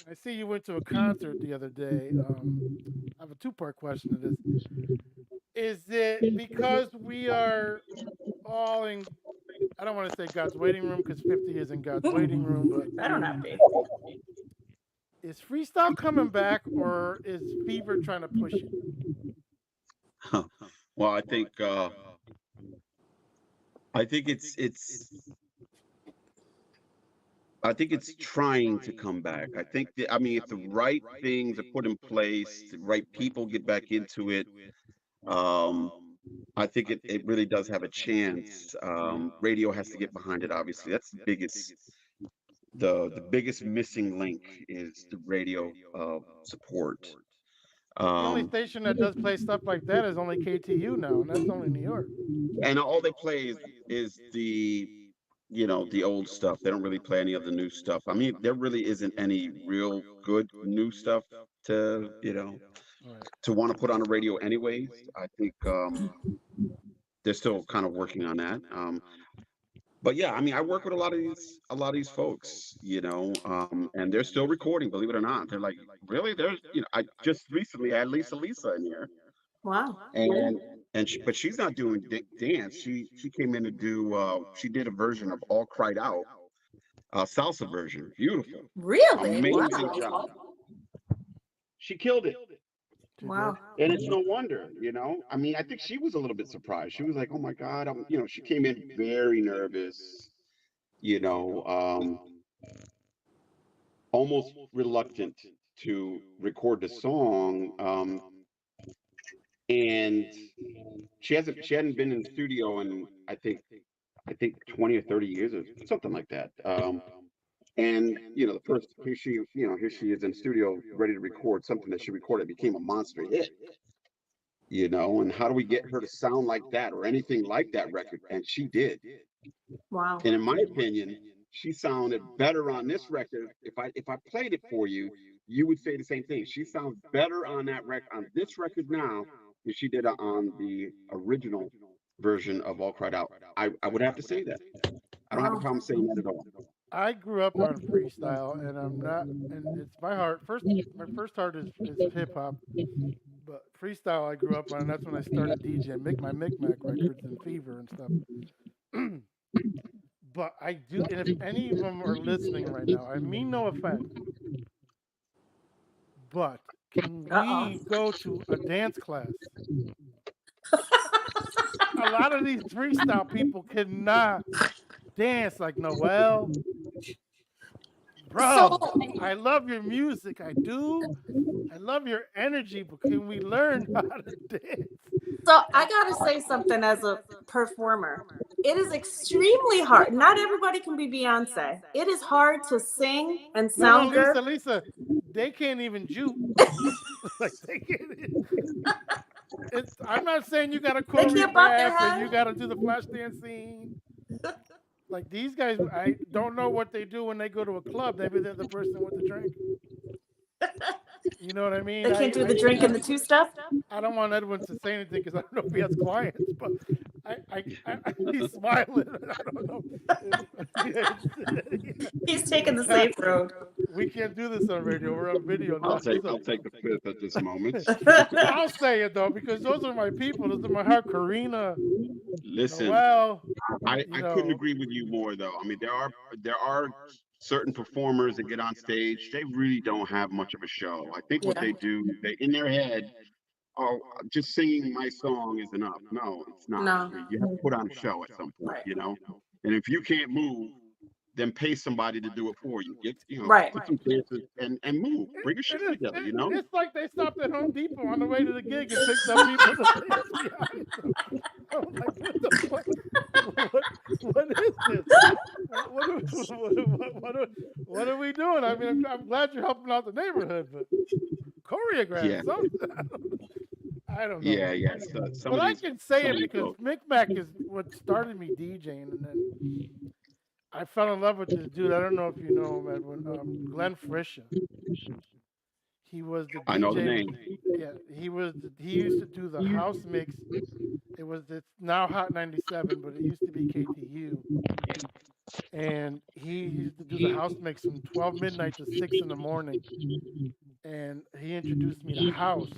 I see you went to a concert the other day. I have a two-part question to this. Is it because we are all in, I don't want to say God's waiting room because 50 is in God's waiting room, but I don't have to. is freestyle coming back or is Fever trying to push it? Well, I think it's trying to come back. I think that, I mean, if the right things are put in place, the right people get back into it, um, I think it really does have a chance. Radio has to get behind it, obviously. That's the biggest missing link is the radio support. The only station that does play stuff like that is only KTU now, and that's only New York. And all they play is the, you know, the old stuff. They don't really play any of the new stuff. I mean, there really isn't any real good new stuff to, you know, Right. to want to put on the radio anyways. I think they're still kind of working on that. But yeah, I mean, I work with a lot of these folks, you know, and they're still recording, believe it or not. They're like, really? There's, you know, I just recently had Lisa in here, Wow. but she's not doing dance. She came in to do. She did a version of All Cried Out, salsa version. Beautiful, Really? amazing Wow. job. She killed it. Wow. And it's no wonder, you know. I mean, I think she was a little bit surprised. She was like, "Oh my God!" You know, she came in very nervous, you know, almost reluctant to record the song, and she hadn't been in the studio in I think 20 or 30 years or something like that. And the first here she is in studio ready to record something that she recorded became a monster hit. And how do we get her to sound like that or anything like that record? And she did. Wow. And in my opinion, she sounded better on this record. If I played it for you, you would say the same thing. She sounds better on this record now than she did on the original version of All Cried Out. I would have to say that. I don't have a Wow. problem saying that at all. I grew up on freestyle, and I'm not, and it's my heart. My first heart is hip hop, but freestyle I grew up on, and that's when I started DJing, make my Micmac records and Fever and stuff. But I do, and if any of them are listening right now, I mean no offense, but can Uh-oh. we go to a dance class? A lot of these freestyle people cannot dance like Noel. Bro, So, I love your music. I do. I love your energy, but can we learn how to dance? so I gotta say something as a performer. It is extremely hard. Not everybody can be Beyonce. It is hard to sing and No, sound good. Lisa, they can't even juke. Like they can't. I'm not saying you got to They can't bop their choreograph and head. you got to do the flash dance scene. Like these guys, I don't know what they do when they go to a club. Maybe they're the person with the drink. You know what I mean? They can't do the drink and the two stuff. I don't want Edwin to say anything because I don't know if he has clients, but he's smiling. I don't know. He's taking the safe road. We can't do this on radio. We're on video. I'll take the fifth at this moment. I'll say it though because those are my people. Those are my heart. Karina. Listen, Noel, I couldn't agree with you more though. I mean, there are certain performers that get on stage, they really don't have much of a show. I think what they do, they in their head, oh, just singing my song is enough. No, it's not. No. You have to put on a show at some point, And if you can't move, then pay somebody to do it for you. Put some dances and move. Bring your shit together, It's like they stopped at Home Depot on the way to the gig and picked up people to dance behind them. I'm like, what the fuck? What is this? What are we doing? I mean, I'm glad you're helping out the neighborhood, but choreograph something. I don't know. Yeah. But I can say it because Micmac is what started me DJing, and then I fell in love with this dude. I don't know if you know him, Edwin. Glenn Frisha. He was the DJ. I know the name. Yeah, he used to do the house mix. It's now Hot 97, but it used to be KTU. And he used to do the house mix from 12 midnight to 6 in the morning. And he introduced me to house.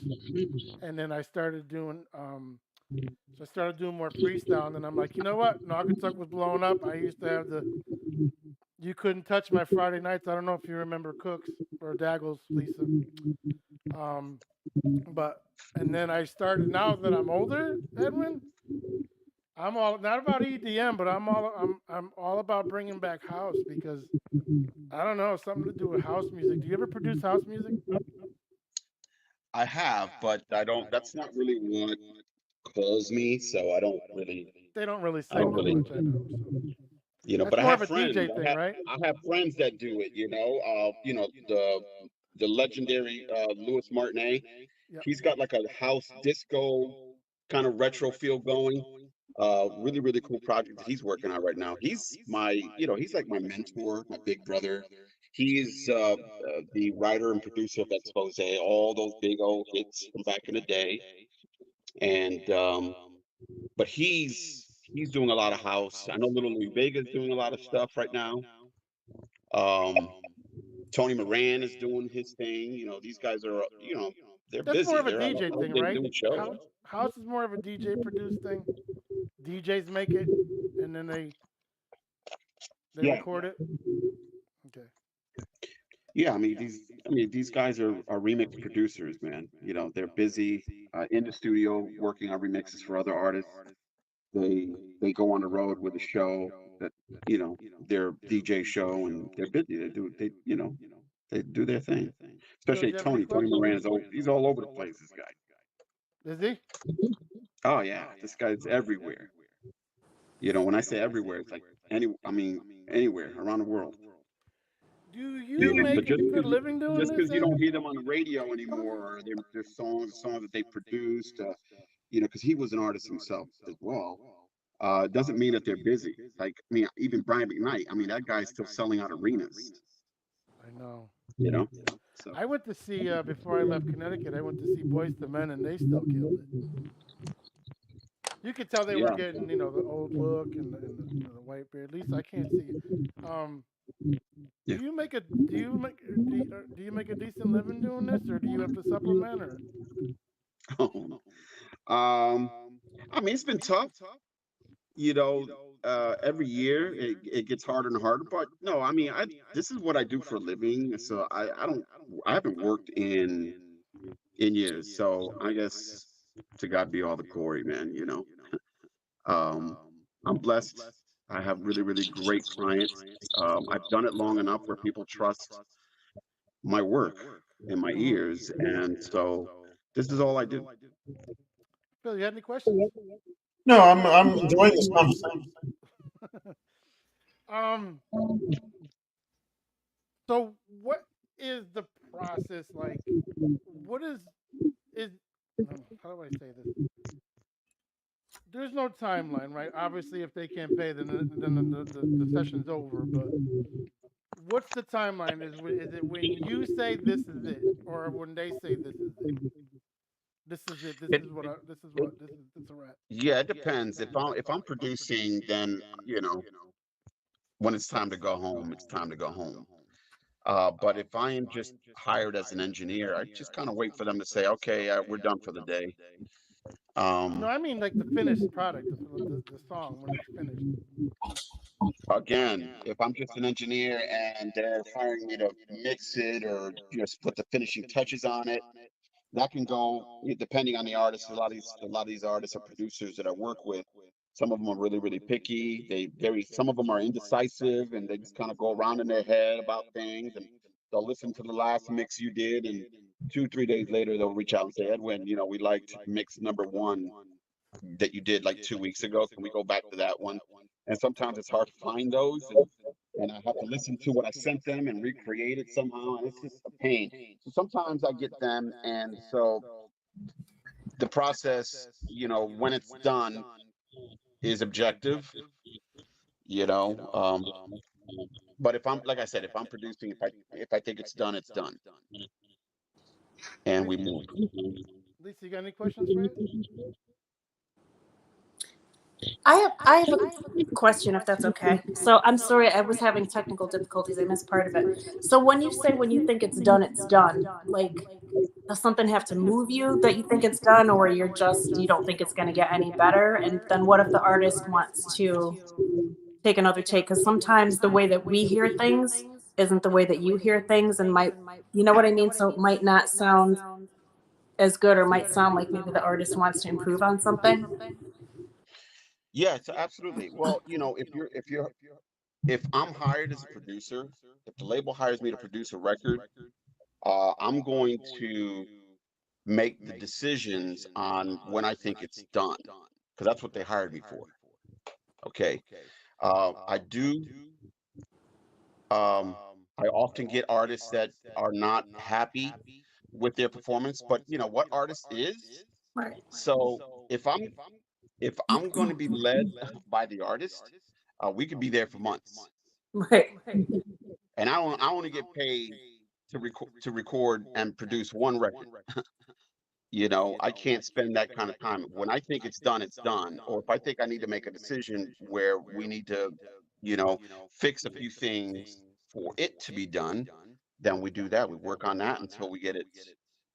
And then I started doing more freestyle. And then I'm like, you know what? Naugatuck was blowing up. I used to have You Couldn't Touch My Friday Nights. I don't know if you remember Cooks or Daggles, Lisa. And then I started, now that I'm older, Edwin, I'm all, not about EDM, but I'm all about bringing back house because, I don't know, something to do with house music. Do you ever produce house music? I have, but I don't, that's not really what calls me, so I don't really. They don't really say much, I know. So. But I have friends. DJ thing, right? I have friends that do it. The legendary Louis Martinet. Yep. He's got like a house disco kind of retro feel going. Really, really cool project that he's working on right now. He's he's like my mentor, my big brother. He's the writer and producer of Expose, all those big old hits from back in the day. And but he's doing a lot of house. I know Little Louis Vega's doing a lot of stuff right now. Tony Moran is doing his thing. These guys are, they're That's busy. More of a DJ thing, right? Shows. House is more of a DJ produced thing. DJs make it, and then they record it. Okay. Yeah, I mean these guys are remix producers, man. They're busy in the studio working on remixes for other artists. They go on the road with a show that their DJ show, and they're busy. They do their thing. Phil, Especially do you have any Tony. Tony questions? Moran's he's all over the place, this guy. Is he? Oh yeah, this guy's everywhere. When I say everywhere, it's like anywhere around the world. Do you make But a good living doing just this, because you Ed? don't hear them on the radio anymore, or their songs that they produced, because he was an artist himself as well. Doesn't mean that they're busy. Like, even Brian McKnight. That guy's still selling out arenas. I know. So I went to see before I left Connecticut. I went to see Boyz II Men, and they still killed it. You could tell they were getting, the old look and the white beard. At least I can't see it. Do you make a do you make a decent living doing this, or do you have to supplement, or? it's been tough. Every year it gets harder and harder. But no, this is what I do for a living. So I haven't worked in years. So I guess to God be all the glory, man. I'm blessed. I have really, really great clients. I've done it long enough where people trust my work and my ears, and so this is all I do. Phil, you had any questions? No, I'm enjoying this conversation. So what is the process like? What is how do I say this? There's no timeline, right? Obviously, if they can't pay, then the session's over. But what's the timeline? Is it when you say this is it, or when they say this is it? This is it. This is a wrap. Yeah, it depends. If I'm producing, then when it's time to go home, it's time to go home. But if I am just hired as an engineer, I just kind of wait for them to say, okay, we're done for the day. No, I mean like the finished product, the song when it's finished. Again, if I'm just an engineer and they're hiring me to mix it or just put the finishing touches on it, that can go depending on the artist. A lot of these artists or producers that I work with, some of them are really, really picky. Some of them are indecisive, and they just kind of go around in their head about things, and they'll listen to the last mix you did, and 2-3 days later they'll reach out and say, Edwin, we liked mix number 1 that you did like 2 weeks ago. Can we go back to that one? And sometimes it's hard to find those, and I have to listen to what I sent them and recreate it somehow, and it's just a pain. So sometimes I get them, and so the process, when it's done, is objective. But if I'm, like I said, if I'm producing, if I think it's done, and we move. Lisa, you got any questions for Ed? I have a question, if that's okay. So I'm sorry, I was having technical difficulties. I missed part of it. So when you say when you think it's done, like, does something have to move you that you think it's done, or you don't think it's going to get any better? And then what if the artist wants to take another take? Because sometimes the way that we hear things isn't the way that you hear things, and you know what I mean? So it might not sound as good, or might sound like maybe the artist wants to improve on something. Yeah, so absolutely. Well, if I'm hired as a producer, if the label hires me to produce a record, I'm going to make the decisions on when I think it's done, because that's what they hired me for. Okay. I do. I often get artists that are not happy with their performance, but what artist is? Right. So if I'm going to be led by the artist, we could be there for months, Right. and I only get paid to record and produce one record. I can't spend that kind of time. When I think it's done, it's done. Or if I think I need to make a decision where we need to, fix a few things for it to be done, then we do that. We work on that until we get it,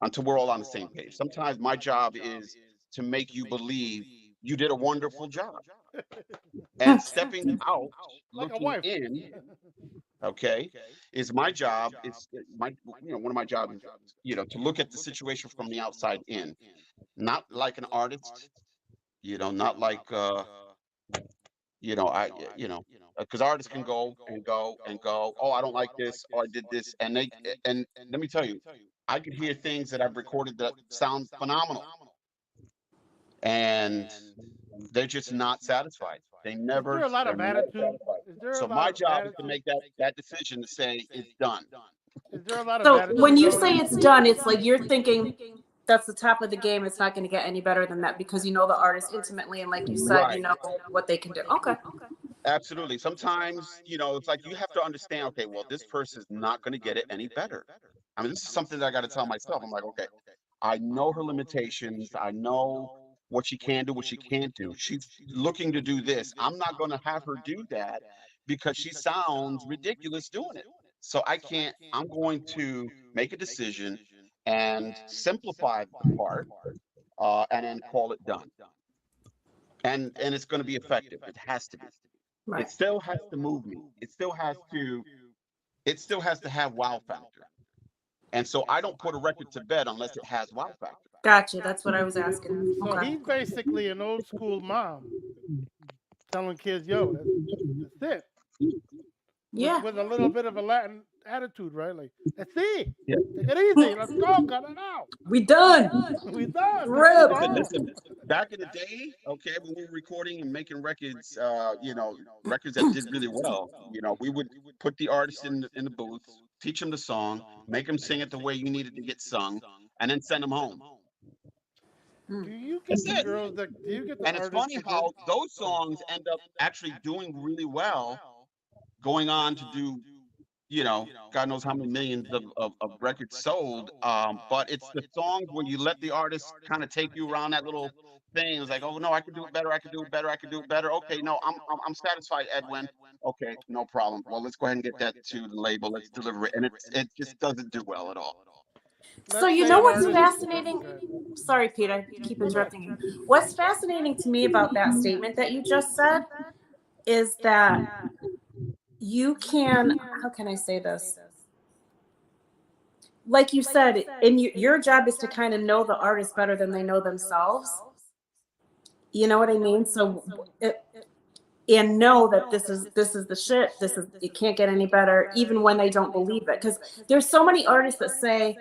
until we're all on the same page. Sometimes my job is to make you believe you did a wonderful job. And stepping out, Like a looking wife. in, okay, is my job. It's one of my jobs, to look at the situation from the outside in, not like an artist, not like, because artists can go and go and go. Oh, I don't like this, or I did this, and let me tell you, I could hear things that I've recorded that sound phenomenal, and they're just not satisfied. They Is there never, a lot they're of never attitude? satisfied. Is there a So lot my of job is to attitude? make that decision to say it's done. Is there a lot of So when attitude you out say here? it's done, it's like you're thinking that's the top of the game. It's not going to get any better than that because you know the artist intimately, and like you said, you Right. know what they can do. Okay. Absolutely. Sometimes, it's like you have to understand, okay, well, this person is not going to get it any better. I mean, this is something that I got to tell myself. I'm like, okay, I know her limitations. I know what she can do, what she can't do. She's looking to do this. I'm not going to have her do that because she sounds ridiculous doing it. So I can't, I'm going to make a decision and simplify the part, and then call it done. And it's going to be effective. It has to be. It Right. still has to move me. It still has to have wow factor. And so I don't put a record to bed unless it has wow factor. Gotcha. That's what I was asking. So Okay. he's basically an old school mom telling kids, "Yo, that's it." Yeah. With a little bit of a Latin attitude, right? Like, that's it. Yeah. Take it easy. Let's go. Cut it out. We done. We done. Let's Rip. move on. Listen, back in the day, okay, when we were recording and making records, records that did really well, we would put the artist in the booth, teach them the song, make them sing it the way you needed to get sung, and then send them home. Do you get That's the it. girls that? Do you get the And it's artists? funny how those songs end up actually doing really well, going on to do, God knows how many millions of records sold. But it's the songs where you let the artist kind of take you around that little thing. It's like, oh no, I could do it better. I could do it better. I could do it better. Okay, no, I'm satisfied, Edwin. Okay, no problem. Well, let's go ahead and get that to the label. Let's deliver it, and it just doesn't do well at all. So Let's you say know an what's artist. fascinating? Okay. Sorry, Pete, I keep No, go ahead. interrupting you. What's fascinating to me about that statement that you just said is that you can, how can I say this? Like you said, and your job is to kind of know the artist better than they know themselves. You know what I mean? So, and know that this is the shit. This is, it can't get any better, even when they don't believe it. Because there's so many artists that say,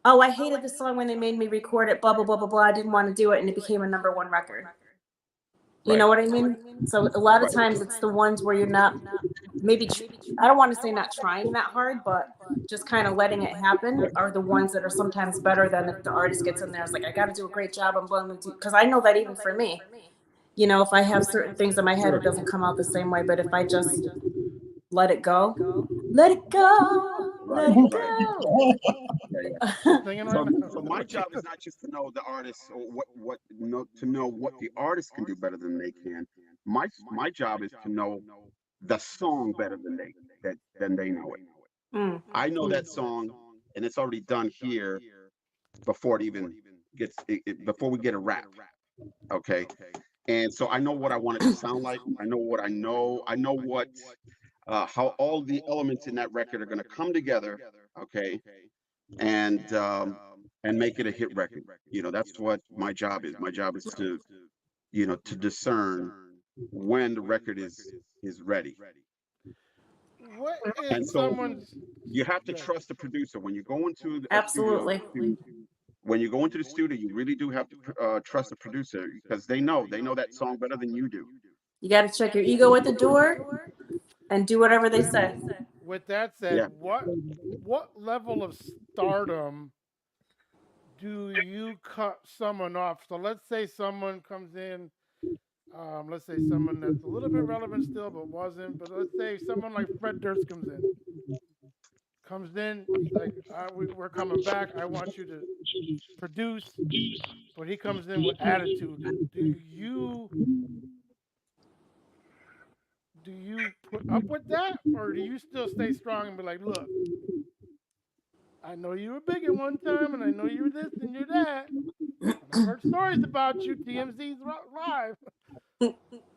"Oh, I hated this song when they made me record it. Blah blah blah blah blah. I didn't want to do it, and it became a #1 record." You know what I mean? So a lot of times it's the ones where you're not maybe I don't want to say not trying that hard, but just kind of letting it happen are the ones that are sometimes better than if the artist gets in there. It's like, I got to do a great job. I'm going to do, because I know that even for me, if I have certain things in my head, it doesn't come out the same way. But if I just let it go, let it go, let it go. Singing right So, now. so my job is not just to know the artist or to know what the artist can do better than they can. My job is to know the song better than they know it. Mm. I know that song, and it's already done here before it even gets before we get a rap. Okay, and so I know what I want it to sound like. I know what I know. I know what how all the elements in that record are going to come together. Okay, and make it a hit record. That's what my job is. My job is to discern when the record is ready. What And is so someone's? you have to trust the producer when you go into a studio. Absolutely. When you go into the studio, you really do have to trust the producer because they know that song better than you do. You got to check your ego at the door and do whatever they say. With that said, Yeah. what level of stardom do you cut someone off? So let's say someone comes in. Let's say someone that's a little bit relevant still, but wasn't. But let's say someone like Fred Durst comes in. He's like, we're coming back. I want you to produce, but he comes in with attitude. Do you put up with that, or do you still stay strong and be like, look, I know you were big at one time, and I know you were this and you're that, and I've heard stories about you, TMZ's live,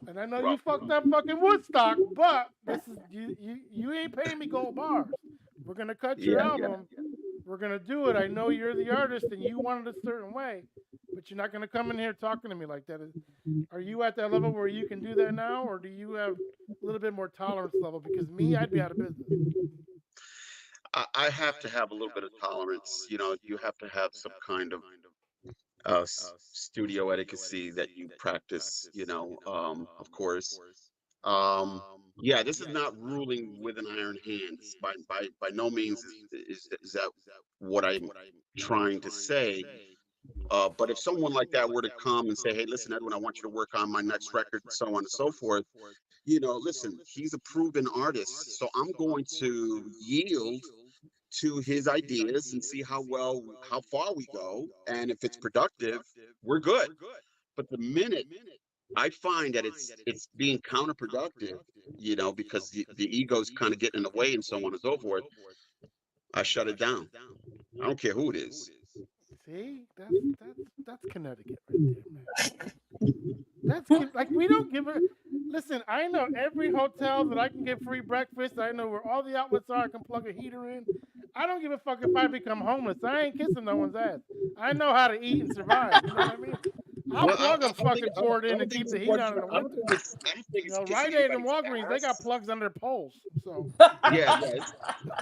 and I know you fucked up fucking Woodstock, but this is you ain't paying me gold bars. We're gonna cut your album. We're gonna do it. I know you're the artist and you want it a certain way, but but you're not going to come in here talking to me like that. Are you at that level where you can do that now, or do you have a little bit more tolerance level? Because me, I'd be out of business. I have to have a little bit of tolerance. You have to have some kind of studio etiquette that you practice. Of course. Um, yeah, this is not ruling with an iron hand. By no means is that what I'm trying to say. But if someone like that were to come and say, "Hey, listen, Edwin, I want you to work on my next record," and so on and so forth, listen, he's a proven artist, so I'm going to yield to his ideas and see how far we go, and if it's productive, we're good. But the minute I find that it's being counterproductive, because the ego's kind of getting in the way and so on and so forth, I shut it down. I don't care who it is. See, that's Connecticut right there, man. That's like we don't give a. Listen, I know every hotel that I can get free breakfast. I know where all the outlets are. I can plug a heater in. I don't give a fuck if I become homeless. I ain't kissing no one's ass. I know how to eat and survive. You know what I mean? I'll Well, plug I a don't think fucking I don't, cord I in don't and think keep it's the a heat on question. in the I don't winter. think it's kissing Rite Aid and anybody's Walgreens, they got ass. plugs under their poles. So Yeah, yeah.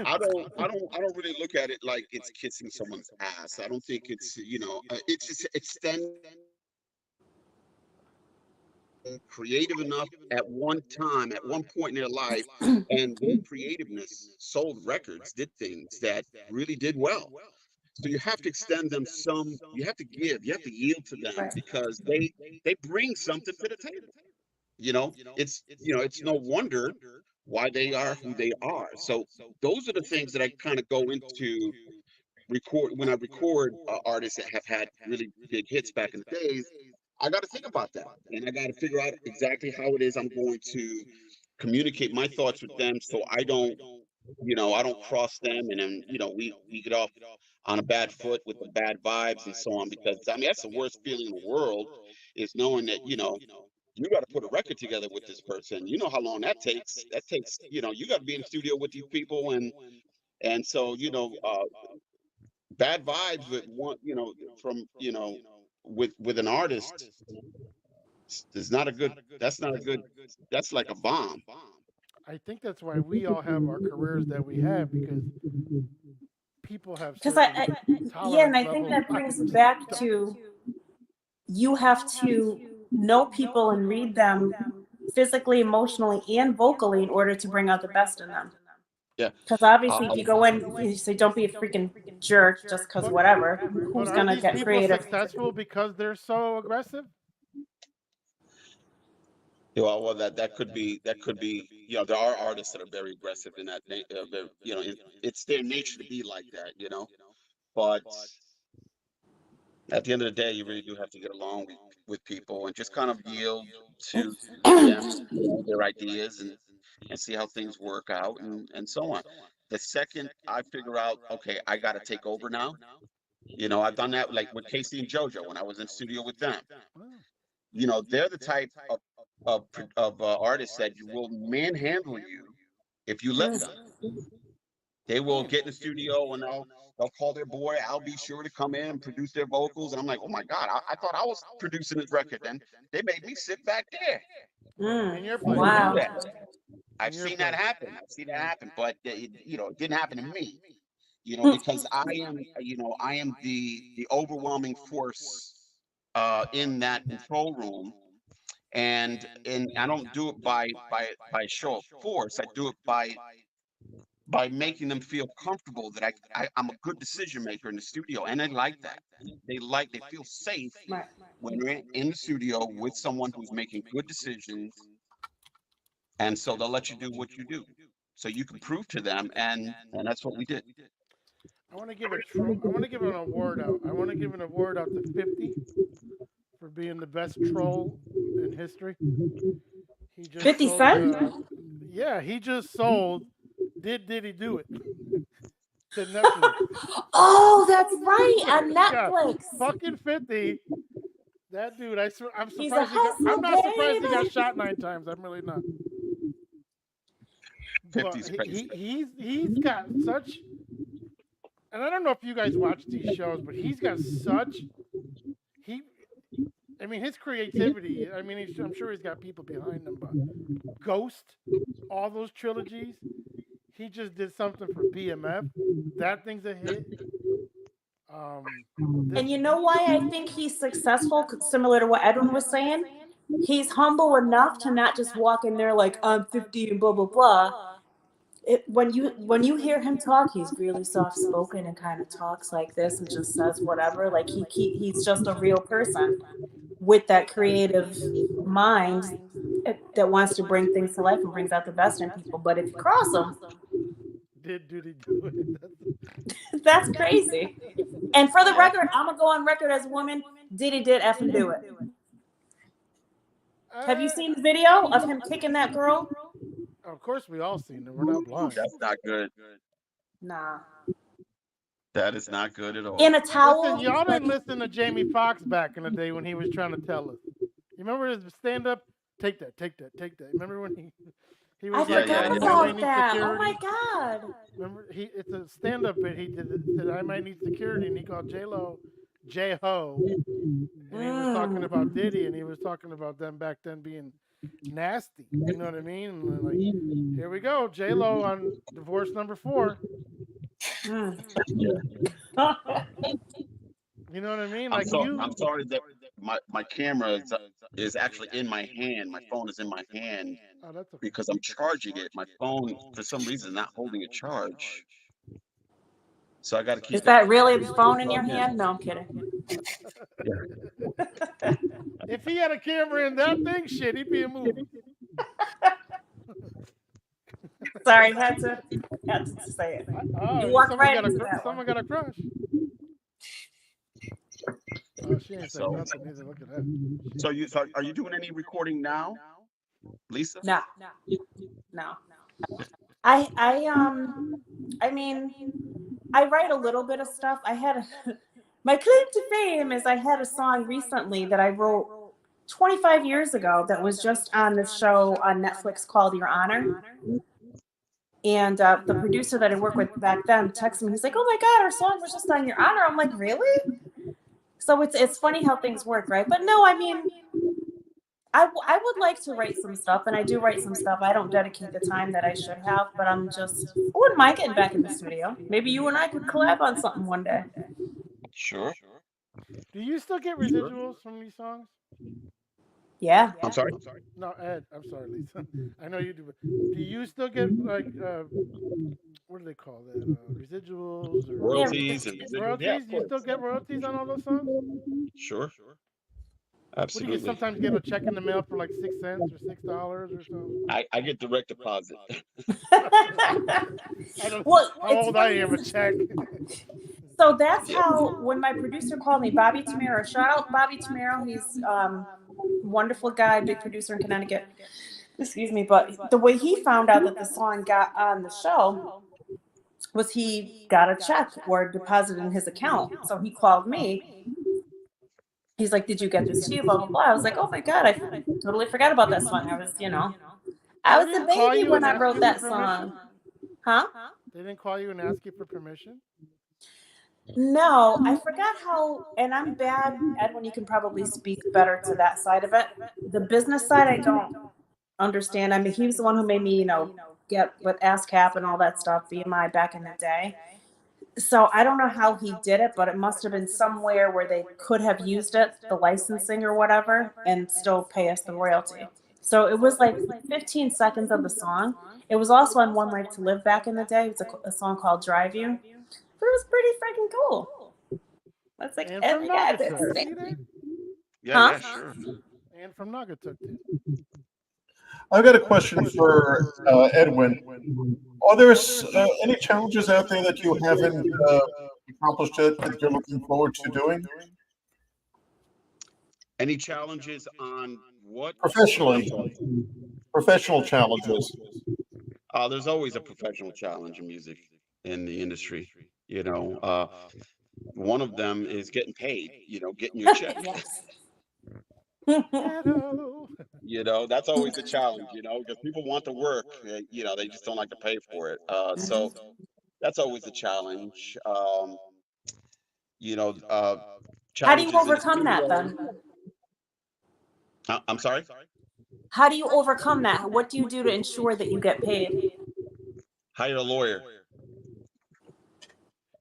I don't really look at it like it's kissing someone's ass. I don't think it's just extending creative enough at one time, at one point in their life, and their creativeness sold records, did things that really did well. So you have to extend them some, you have to give, you have to yield to them Right. because they bring something to the table. It's no wonder why they are who they are. So those are the things that I kind of go into record when I record artists that have had really big hits back in the days. I got to think about that, and I got to figure out exactly how it is I'm going to communicate my thoughts with them, so I don't cross them, and then we get off on a bad foot with the bad vibes and so on. Because I mean, that's the worst feeling in the world, is knowing that you got to put a record together with this person. You know how long that takes. That takes you got to be in the studio with these people, and so bad vibes with one from with an artist is not a good. That's not a good. That's like a bomb. I think that's why we all have our careers that we have because people have Because certain yeah, and tolerance I think levels. that brings back to you have to know people and read them physically, emotionally, and vocally in order to bring out the best in them. Yeah. Because obviously, if you go in, you say, don't be a freaking jerk just because whatever, But who's are going to these get people creative? successful because they're so aggressive? Well, that could be. There are artists that are very aggressive in that. It's their nature to be like that. But at the end of the day, you really do have to get along with people and just kind of yield to them, their ideas, and see how things work out and so on. The second I figure out, okay, I got to take over now. I've done that like with Casey and JoJo when I was in studio with them. Oh, They're the type of artists that you will manhandle you if you let them. They will get in the studio and they'll call their boy. I'll be sure to come in and produce their vocals. And I'm like, oh my God, I thought I was producing this record. And they made me sit back there. in your Who place. would do Wow. that? In I've your seen that place. happen. But it didn't happen to me. Because I am the overwhelming force in that control room. And I don't do it by show of force. I do it by making them feel comfortable that I'm a good decision maker in the studio, and they like that. They feel safe Right. when they're in the studio with someone who's making good decisions, and so they'll let you do what you do, so you can prove to them, and that's what we did. I want to give I want to give an award out. I want to give an award out to 50 for being the best troll in history. He just 50 sold. Cent? Yeah, he just sold. Did he do it to Netflix? Oh, that's right, on Yeah, Netflix. fucking 50. That dude, I'm He's a surprised he got. hustler, I'm not surprised he got baby. shot 9 times. I'm really not. But 50's crazy. he's got such. And I don't know if you guys watch these shows, but he's got such. I mean, his creativity. I mean, I'm sure he's got people behind him, but Ghost, all those trilogies. He just did something for BMF. That thing's a hit. This And you know why I think he's successful, similar to what Edwin was saying? He's humble enough to not just walk in there like I'm 50 and blah blah blah. When you hear him talk, he's really soft spoken and kind of talks like this and just says whatever. Like he's just a real person with that creative mind that wants to bring things to life and brings out the best in people. But if you cross him, did he do it? that's crazy. And for the record, I'm gonna go on record as a woman. Diddy did effing do it. Have you seen the video of him kicking that girl? Of course, we all seen it. We're not blind. That's not good. Nah. That is not good at all. In a towel. Listen, y'all didn't listen to Jamie Foxx back in the day when he was trying to tell us. You remember his stand-up? Take that, take that, take that. Remember when he was I like, forgot about that. Oh my god. Remember, it's a stand-up bit. He said, I might need security, and he called J-Lo J-Ho. And he was talking about Diddy, and he was talking about them back then being nasty. You know what I mean? And like, here we go, J-Lo on divorce number 4. You know what I mean? Like I'm sorry that my camera is actually in my hand. My phone is in my hand because I'm charging it. My phone, for some reason, is not holding a charge. So I got to keep. Is that really the phone in your hand? No, I'm kidding. If he had a camera in that thing, shit, he'd be a movie. Sorry, had to say it. You walked right into that. Someone got a crush. Oh, she ain't saying nothing either. Look at that. So are you doing any recording now, Lisa? No. I mean, I write a little bit of stuff. My claim to fame is I had a song recently that I wrote 25 years ago that was just on the show on Netflix called Your Honor. And the producer that I worked with back then texted me. He's like, "Oh my God, our song was just on Your Honor." I'm like, "Really?" So it's funny how things work, right? But no, I mean, I would like to write some stuff, and I do write some stuff. I don't dedicate the time that I should have, but I wouldn't mind getting back in the studio. Maybe you and I could collab on something one day. Sure. Do you still get residuals from these songs? Yeah. I'm sorry. No, Ed. I'm sorry, Lisa. I know you do. But do you still get like what do they call that? Residuals or royalties? Royalties? Yeah, you still get royalties on all those songs? Sure. Absolutely. What do you sometimes get a check in the mail for like 6 cents or $6 or something? I get direct deposit. Well, how old I am a check. So that's how when my producer called me, Bobby Tamero. Shout out Bobby Tamero. He's wonderful guy, big producer in Connecticut. Excuse me, but the way he found out that the song got on the show was he got a check or deposit in his account. So he called me. He's like, "Did you get this to you?" Blah blah blah. I was like, "Oh my God, I totally forgot about that song." I was a baby when I wrote that song. Huh? They didn't call you and ask you for permission? No, I forgot how, and I'm bad, Edwin, you can probably speak better to that side of it. The business side, I don't understand. I mean, he was the one who made me, get with ASCAP and all that stuff, BMI back in the day. So I don't know how he did it, but it must have been somewhere where they could have used it, the licensing or whatever, and still pay us the royalty. So it was like 15 seconds of the song. It was also on One Life to Live back in the day. It's a song called Drive You. But it was pretty freaking cool. That's like, and from Naugatuck. Yeah, sure. And from Naugatuck. I've got a question for Edwin. Are there any challenges out there that you haven't accomplished yet that you're looking forward to doing? Any challenges on what? Professionally. Professional challenges. There's always a professional challenge in music in the industry. One of them is getting paid, getting your check. That's always a challenge, because people want to work, they just don't like to pay for it. So that's always a challenge. How do you overcome that then? I'm sorry. How do you overcome that? What do you do to ensure that you get paid? Hire a lawyer.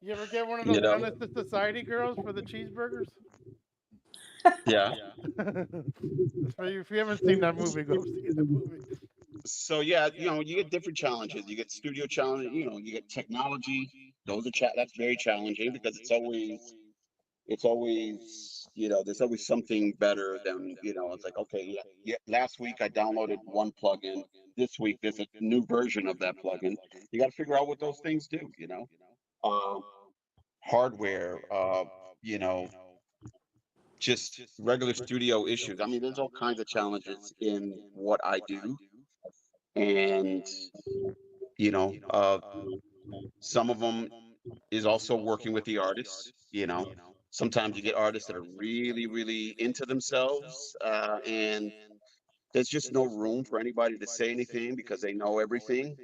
You ever get one of You those know. Menace to Society girls for the cheeseburgers? Yeah. That's for you. If you haven't seen that movie, go see that movie. So yeah, you get different challenges. You get studio challenge. You get technology. Those are that's very challenging because it's always there's always something better than it's like, okay, yeah, last week I downloaded one plugin, this week there's a new version of that plugin. You got to figure out what those things do. um Hardware, you know just regular studio issues. I mean, there's all kinds of challenges in what I do. And some of them is also working with the artists. Sometimes you get artists that are really, really into themselves, and there's just no room for anybody to say anything because they know everything.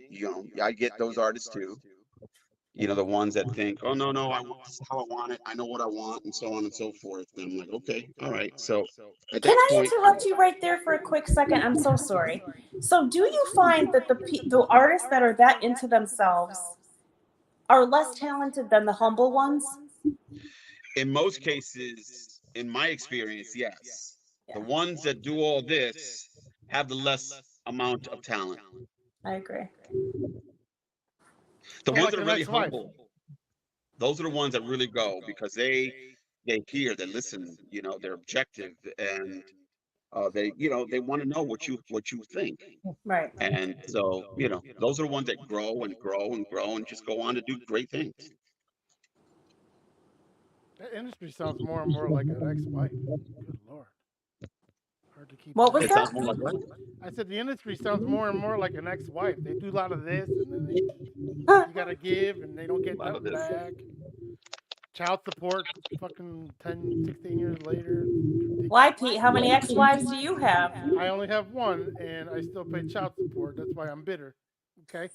I get those artists too. The ones that think, oh, no, no, this is how I want it. I know what I want, and so on and so forth. And I'm like, okay, all right. So at Can that I point, interrupt you right there for a quick second? I'm so sorry. So, do you find that the artists that are that into themselves are less talented than the humble ones? in most cases, in my experience, yes. The ones that do all this have the less amount of talent. I agree. The ones Like that are an really ex-wife. humble, those are the ones that really go because they hear, they listen, they're objective, and they want to know what you think. Right. And so, those are the ones that grow and grow and grow and just go on to do great things. That industry sounds more and more like an ex-wife. Good Lord. Hard to keep What was It track. that? sounds more like what? I said the industry sounds more and more like an ex-wife. They do a lot of this, and then Huh. you gotta give, and they don't get A lot of nothing this. back. Child support, fucking 10, 16 years later. Ridiculous. Why, Pete? How many ex-wives do you have? I only have one, and I still pay child support. That's why I'm bitter. Okay.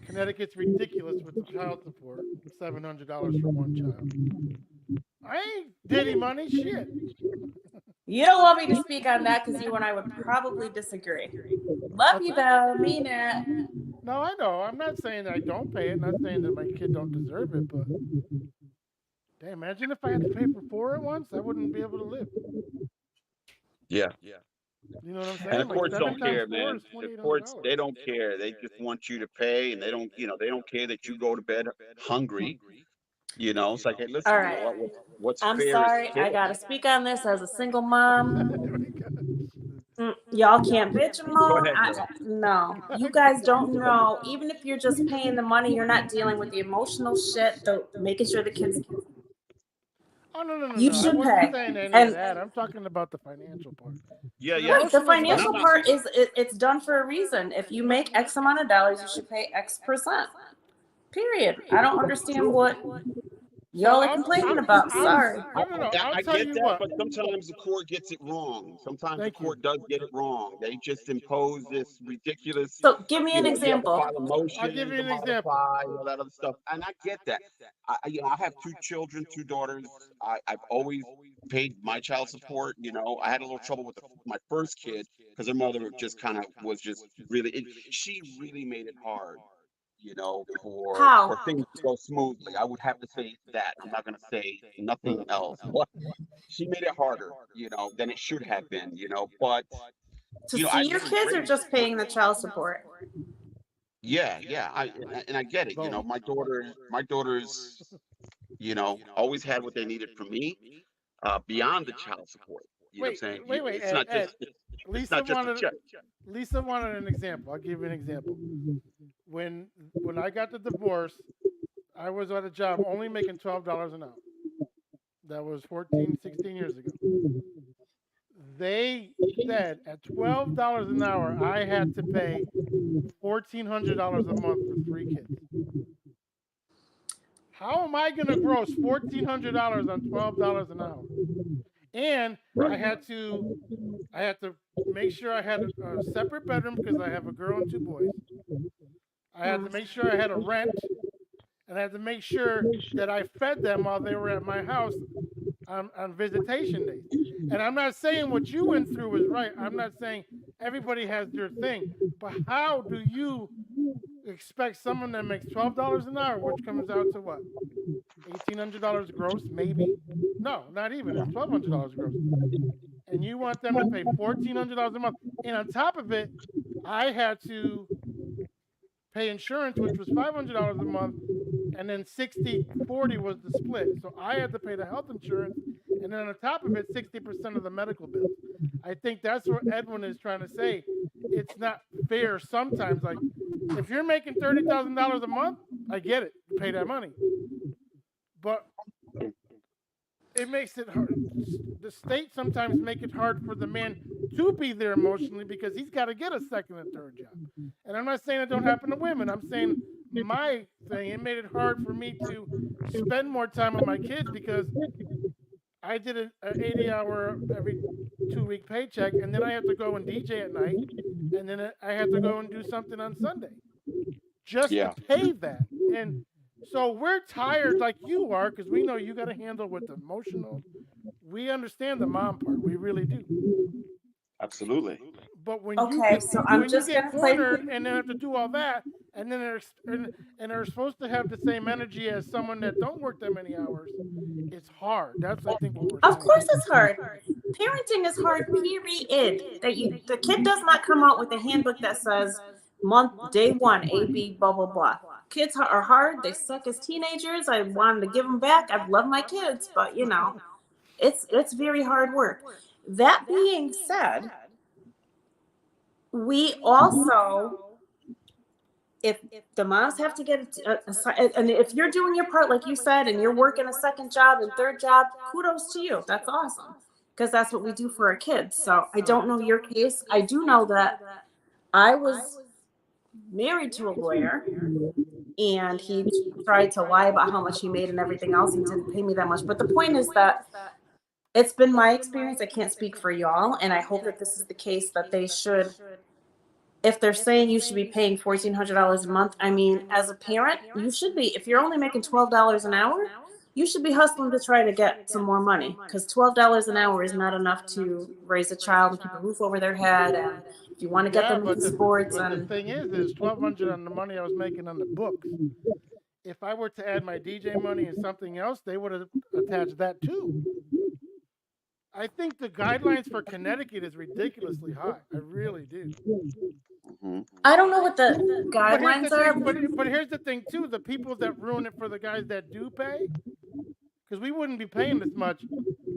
Connecticut's ridiculous with the child support. $700 for one child. I ain't Diddy money. Shit. You don't want me to speak on that because you and I would probably disagree. Love you though, mean it. No, I know. I'm not saying that I don't pay it. Not saying that my kid don't deserve it, but damn, imagine if I had to pay for four at once, I wouldn't be able to live. Yeah. You know what I'm saying? And the Like courts 7 don't times care, 4 man. is The $2,800. courts, they don't care. They just want you to pay, and they don't care that you go to bed hungry. It's like, hey, listen, All right. what's I'm fair is sorry. fair. I gotta speak on this as a single mom. Oh my God. Y'all can't bitch Go alone. ahead, girl. No, you guys don't know. Even if you're just paying the money, you're not dealing with the emotional shit. Making sure the kids. Oh no! You I should wasn't pay. saying any of And that. I'm talking about the financial part. Yeah, The yeah. right, the emotional stuff, financial No. part is it's done for a reason. If you make X amount of dollars, you should pay X%. Period. I don't understand what y'all are complaining about. Sorry. No. I'll I tell get you that, what. but sometimes the court gets it wrong. Sometimes the Thank you. court does get it wrong. They just impose this ridiculous, So give me an you have to example. file a motion I'll give you to an example. modify all that other stuff. And I get that. I have two children, two daughters. I've always paid my child support. I had a little trouble with my first kid because her mother just kind of was just really, she really made it hard. For How? things to go smoothly. I would have to say that. I'm not going to say nothing else. But she made it harder, than it should have been, But To I see your really kids or just paying the child support? yeah. I get it. Both. My daughters, always had what they needed from me, beyond the child support. You know what I'm saying? Wait, It's not Ed. just it's Lisa not just a check. Lisa wanted an example. I'll give you an example. When I got the divorce, I was at a job only making $12 an hour. That was 14, 16 years ago. They said at $12 an hour, I had to pay $1,400 a month for 3 kids. How am I going to gross $1,400 on $12 an hour? And I had to make sure I had a separate bedroom because I have a girl and 2 boys. I had to make sure I had a rent, and I had to make sure that I fed them while they were at my house on visitation days. And I'm not saying what you went through was right. I'm not saying everybody has their thing. But how do you expect someone that makes $12 an hour, which comes out to what? $1,800 gross, maybe? No, not even. It's $1,200 gross. And you want them to pay $1,400 a month. And on top of it, I had to pay insurance, which was $500 a month, and then 60-40 was the split. So I had to pay the health insurance, and then on top of it, 60% of the medical bills. I think that's what Edwin is trying to say. It's not fair sometimes. Like, if you're making $30,000 a month, I get it. Pay that money. But it makes it hard. The state sometimes make it hard for the man to be there emotionally because he's got to get a second and third job. And I'm not saying it don't happen to women. I'm saying my thing, it made it hard for me to spend more time with my kids because I did an 80-hour every 2-week paycheck, and then I have to go and DJ at night, and then I have to go and do something on Sunday just to pay that. And so we're tired like you are because we know you got to handle with the emotional. We understand the mom part. We really do. Absolutely. But when I'm just you get gonna play cornered and then have to do all that, and then they're supposed to have the same energy as someone that don't work that many hours, it's hard. That's I think what we're Of saying. course it's hard. Parenting is hard, period. The kid does not come out with a handbook that says day 1, A, B, blah, blah, blah. Kids are hard. They suck as teenagers. I wanted to give them back. I love my kids, but it's very hard work. That being said, we also, if the moms have to get and if you're doing your part, like you said, and you're working a second job and third job, kudos to you. That's awesome. Because that's what we do for our kids. So I don't know your case. I do know that I was married to a lawyer, and he tried to lie about how much he made and everything else and didn't pay me that much. But the point is that it's been my experience. I can't speak for y'all, and I hope that this is the case, that they should, if they're saying you should be paying $1,400 a month, I mean, as a parent, you should be. If you're only making $12 an hour, you should be hustling to try to get some more money, because $12 an hour is not enough to raise a child and keep a roof over their head. And if you want to get them into sports, the thing is $1,200 on the money I was making on the books. If I were to add my DJ money and something else, they would have attached that too. I think the guidelines for Connecticut is ridiculously high. I really do. I don't know what the guidelines are. But here's the thing too: the people that ruin it for the guys that do pay, because we wouldn't be paying this much.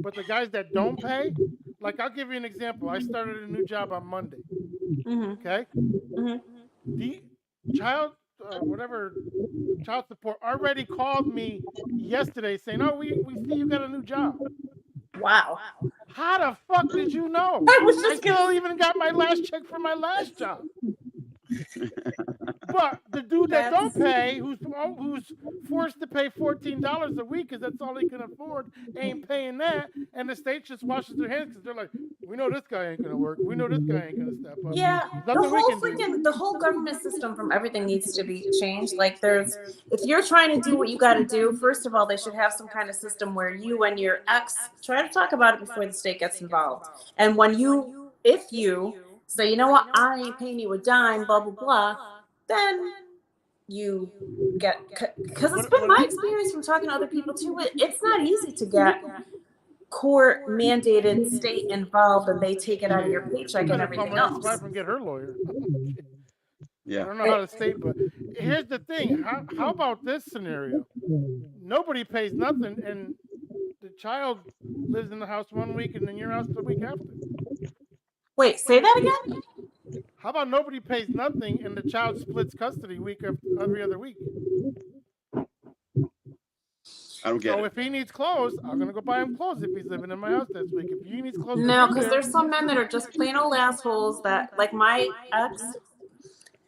But the guys that don't pay, like I'll give you an example. I started a new job on Monday. Okay. The child support already called me yesterday saying, "Oh, we see you got a new job." Wow. How the fuck did you know? I still even got my last check for my last job. But the dude that don't pay, who's forced to pay $14 a week because that's all he can afford, ain't paying that, and the state just washes their hands because they're like, we know this guy ain't gonna work. We know this guy ain't gonna step up. Yeah, the whole government system from everything needs to be changed. Like if you're trying to do what you got to do, first of all, they should have some kind of system where you and your ex try to talk about it before the state gets involved. And if you say, you know what, I ain't paying you a dime, blah, blah, blah, then you get, because it's been my experience from talking to other people too, it's not easy to get court mandated state involved and they take it out of your paycheck and everything else. I can get her lawyer. Yeah. I don't know how to state, but here's the thing. How about this scenario? Nobody pays nothing and the child lives in the house 1 week and then your house the week after. Wait, say that again? How about nobody pays nothing and the child splits custody every other week? I don't get it. So if he needs clothes, I'm gonna go buy him clothes if he's living in my house this week. If he needs clothes, no, because there's some men that are just plain old assholes that, like my ex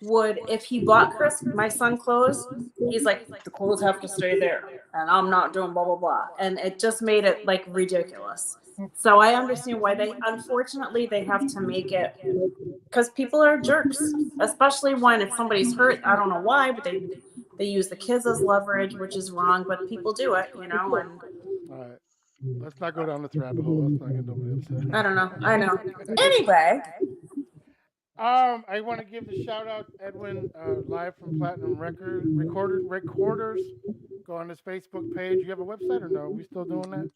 would, if he bought my son clothes, he's like, the clothes have to stay there, and I'm not doing blah blah blah, and it just made it like ridiculous. So I understand why unfortunately they have to make it, because people are jerks, especially if somebody's hurt. I don't know why, but they use the kids as leverage, which is wrong, but people do it, And All right. Let's not go down this rabbit hole. Let's not get nobody upset. I don't know. I know. Anyway. I want to give the shout out, Edwin, live from Platinum Recorders. Go on his Facebook page. You have a website or no? Are we still doing that?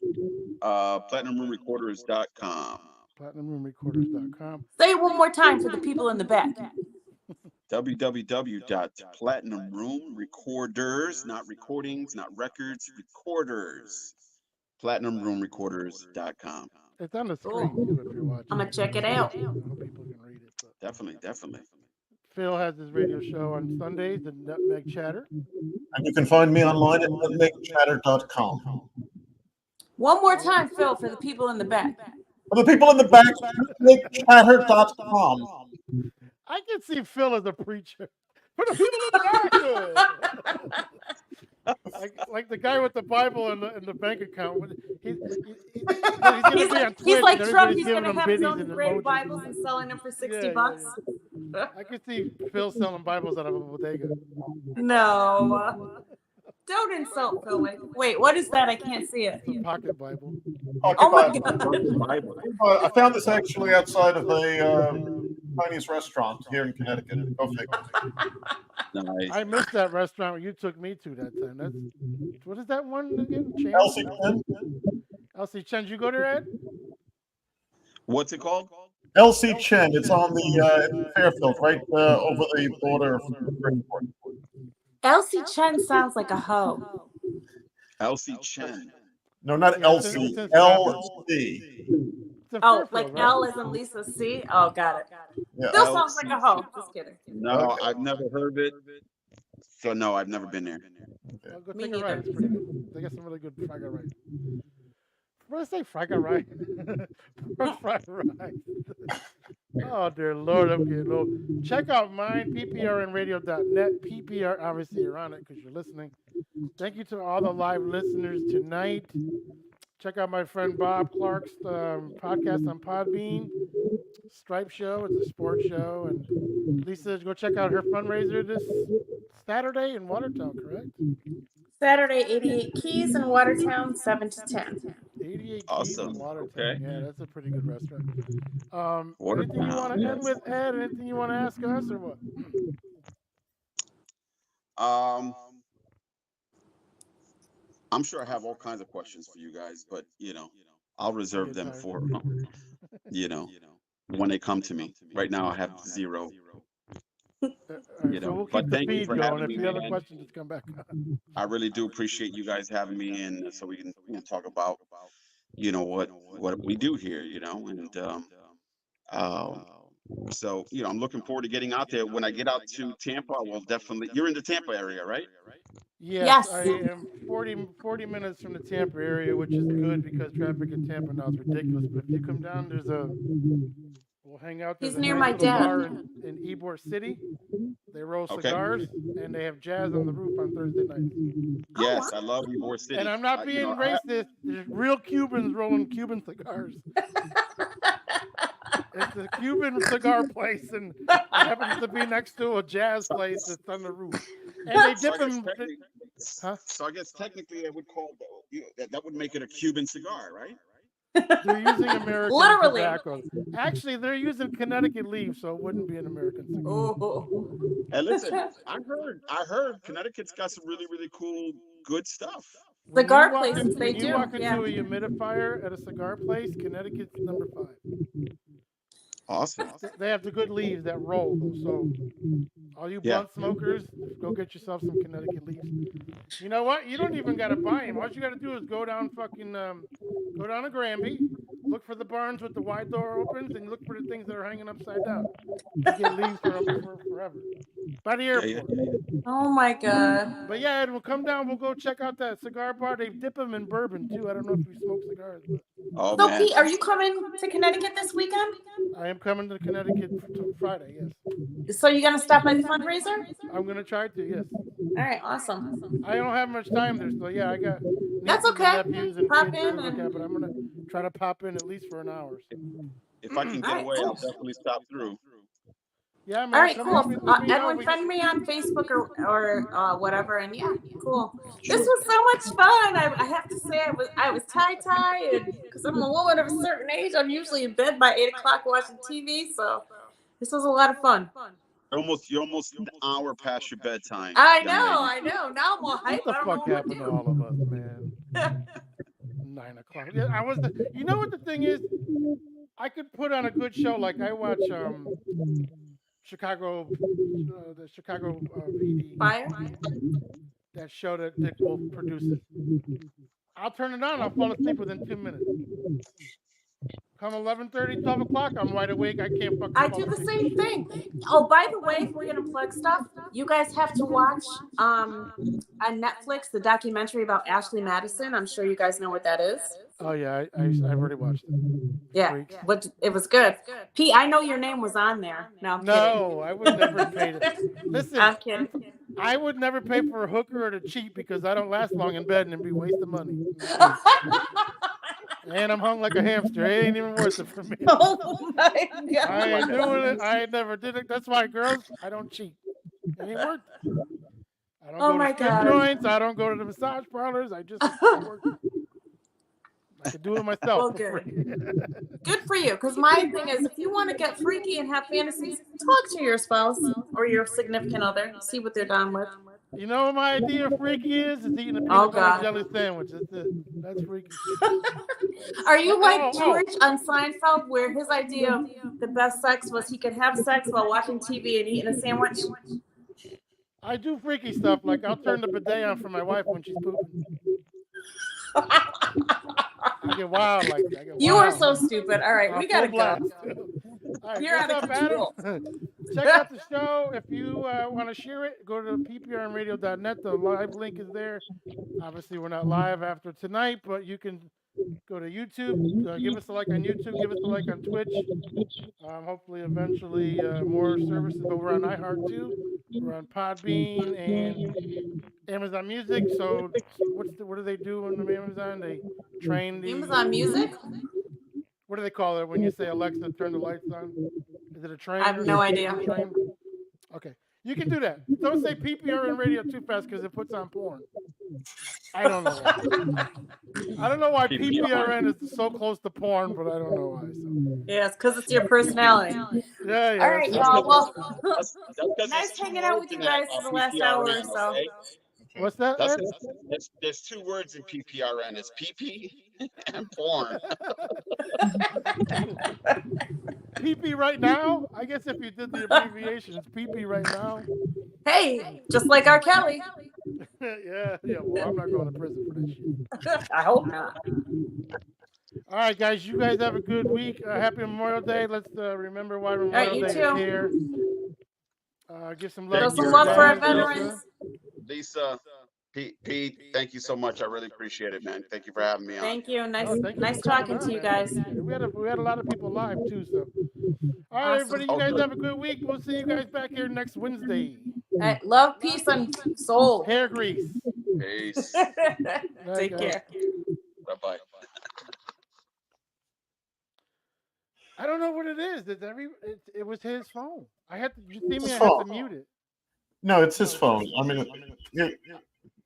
PlatinumRoomRecorders.com. PlatinumRoomRecorders.com. Say it one more time for the people in the back. www.PlatinumRoomRecorders, not recordings, not records, recorders. PlatinumRoomRecorders.com. It's on the screen too if you're watching. I'm gonna check it out. I hope people can read it. But. Definitely. Phil has his radio show on Sundays, the Nutmeg Chatter. And you can find me online at nutmegchatter.com. One more time, Phil, for the people in the back. For the people in the back, nutmegchatter.com. I can see Phil as a preacher. For the people in the back. like the guy with the Bible and the bank account. He's gonna be on Twitch. He's like and Trump. everybody's He's giving going to him have his biddies own and engraved emojis. Bibles and selling them for $60. I could see Phil selling Bibles out of a bodega. No. Don't insult Phil. Wait, what is that? I can't see it. It's a pocket Bible. Oh my God. I found this actually outside of a Chinese restaurant here in Connecticut. Go figure. Nice. I missed that restaurant you took me to that time. What is that one again? Elsie Chen. Elsie Chen, you go there, Ed? What's it called? Elsie Chen. It's on the Fairfield, right over the border from Bridgeport. Elsie Chen sounds like a hoe. Elsie Chen. No, not Elsie. LC. Oh, like L as in Lisa C? Oh, got it. Yeah. Still sounds like a hoe. Just kidding. No, I've never heard of it. So no, I've never been there. Well, go Me take a ride. neither. It's pretty good. They got some really good Fragga rice. What did I say? Fragga rice? Fragga rice. Oh, dear Lord, I'm getting old. Check out mine, pprnradio.net. PPR, obviously, you're on it because you're listening. Thank you to all the live listeners tonight. Check out my friend Bob Clark's podcast on Podbean. Stripe Show. It's a sports show. And Lisa, go check out her fundraiser this Saturday in Watertown, correct? Saturday, 88 Keys in Watertown, 7 to 10. 88 Keys Awesome. in Watertown. Okay. Yeah, that's a pretty good restaurant. Watertown, Anything you want to end yes. with, Ed? Anything you want to ask us or what? I'm sure I have all kinds of questions for you guys, but I'll reserve them for when they come to me. Right now I have zero. All right, so we'll but keep the thank you feed for going. having If me, you have a man. question, just come back. I really do appreciate you guys having me in, so we can talk about what we do here, and so I'm looking forward to getting out there. When I get out to Tampa, I will definitely. You're in the Tampa area, right? Yes, Yes. I am 40 minutes from the Tampa area, which is good because traffic in Tampa now is ridiculous. But if you come down, we'll hang out. There's He's a near nice my little dad. bar in Ybor City. They roll Okay. cigars and they have jazz on the roof on Thursday nights. Yes, I love Ybor City. And I'm not being racist. There's real Cubans rolling Cuban cigars. It's a Cuban cigar place, and it happens to be next to a jazz place that's on the roof. And they So dip I guess them. technically- Huh? So I guess technically I would call that would make it a Cuban cigar, right? They're using American Literally. tobacco. Actually, they're using Connecticut leaf, so it wouldn't be an American cigar. Oh. And listen, I heard Connecticut's got some really, really cool, good stuff. When Cigar you walk places, in- they when do, you walk into yeah. a humidifier at a cigar place, Connecticut's number 5. Awesome. They have the good leaves that roll, though. So, all you Yeah. blunt smokers, go get yourself some Connecticut leaves. You know what? You don't even gotta buy them. All you gotta do is go down go down to Granby, look for the barns with the wide door opens, and look for the things that are hanging upside down. You get leaves for forever. By the airport. Oh my God. But yeah, Ed, we'll come down. We'll go check out that cigar bar. They dip them in bourbon too. I don't know if you smoke cigars, but Oh So, man. Pete, are you coming to Connecticut this weekend? I am coming to Connecticut Friday. Yes, So you're gonna stop by the fundraiser? I'm gonna try to. Yes, All right, awesome. I don't have much time there, so yeah, I got. That's nieces and okay. nephews and Pop kids in and like and- that, but I'm gonna try to pop in at least for an hour. So. If I can get Alright, away, cool. I'll definitely stop through. Yeah, man. All right, Come cool. on, let me know. Edwin, friend me on Facebook or whatever, and yeah, cool. This was so much fun. I have to say, I was tie and because I'm a woman of a certain age, I'm usually in bed by 8 o'clock watching TV. So this was a lot of fun. You're almost an hour past your bedtime, I young lady. know. Now I'm all hype. What I the don't know fuck what happened to to all of us, man? 9 o'clock. Yeah, I was. You know what the thing is? I could put on a good show. Like I watch Chicago, the Chicago PD, Fire. that show that Dick Wolf produces. I'll turn it on. I'll fall asleep within 2 minutes. Come 11:30, 12 o'clock, I'm wide awake. I can't fucking I fall do the asleep. same thing. Oh, by the way, if we're gonna plug stuff, you guys have to watch on Netflix the documentary about Ashley Madison. I'm sure you guys know what that is. Oh yeah, I've already watched it. Yeah, Freaks. but it was good. P, I know your name was on there. No, I'm No, I would never pay to. kidding. Listen, I'm kidding. I would never pay for a hooker or to cheat because I don't last long in bed and it'd be a waste of money. And I'm hung like a hamster. It ain't even worth it for me. Oh my god! I ain't doing it. I never did it. That's why, girls, I don't cheat. It ain't worth it. I don't Oh go my to strip God. joints. I don't go to the massage parlors. I just work. I could do it myself. Well, for good. free. Good for you. Because my thing is, if you want to get freaky and have fantasies, talk to your spouse or your significant other. See what they're down with. You know what my idea of freaky is? Is eating a peanut Oh, butter God. jelly sandwich. That's it. That's freaky. Are you like Oh. George on Seinfeld, where his idea of the best sex was he could have sex while watching TV and eating a sandwich? I do freaky stuff. Like I'll turn the bidet on for my wife when she's pooping. I get wild like that. You are so stupid. All right, we gotta go. All right, You're what's out of up, Adam? control. Check out the show. If you want to share it, go to pprnradio.net. The live link is there. Obviously, we're not live after tonight, but you can go to YouTube. Give us a like on YouTube. Give us a like on Twitch. Hopefully, eventually, more services. But we're on iHeart too. We're on Podbean and Amazon Music. So, what do they do on the Amazon? They train the Amazon Music? What do they call it when you say Alexa, turn the lights on? Is it a train? I have no idea. Train? Okay, you can do that. Don't say PPRN radio too fast because it puts on porn. I don't know why. I don't know why PPRN is so close to porn, but I don't know why. So. Yeah, it's because it's your personality. Yeah. All right, y'all. Well, That's nice hanging out with you guys for the last hour or so. What's that? There's two words in PPRN. It's PP and porn. PP right now? I guess if you did the abbreviation, it's PP right now. Hey, just like R. Kelly. yeah. Well, I'm not going to prison for this shit. I hope not. All right, guys. You guys have a good week. Happy Memorial Day. Let's remember why Memorial you Day too. is here. Give some love. Show some love for our veterans. Lisa, Pete, thank you so much. I really appreciate it, man. Thank you for having me on. Thank you. Nice, Thank you nice for coming talking on, to you man. guys. We had a lot of people live too. So, all right, Awesome. everybody. You guys have a good week. We'll see you guys back here next Wednesday. All right, love, peace, and soul. Hair grease. Peace. Take care. Bye-bye. I don't know what it is. It was his phone. I had to. You see me? I had to mute it. No, it's his phone. I mean,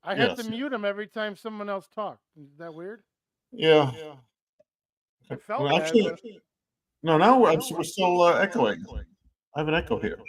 I had yes. to mute him every time someone else talked. Is that weird? Yeah. I felt Well, bad, actually, but- no. Now we're still echoing. I have an echo here.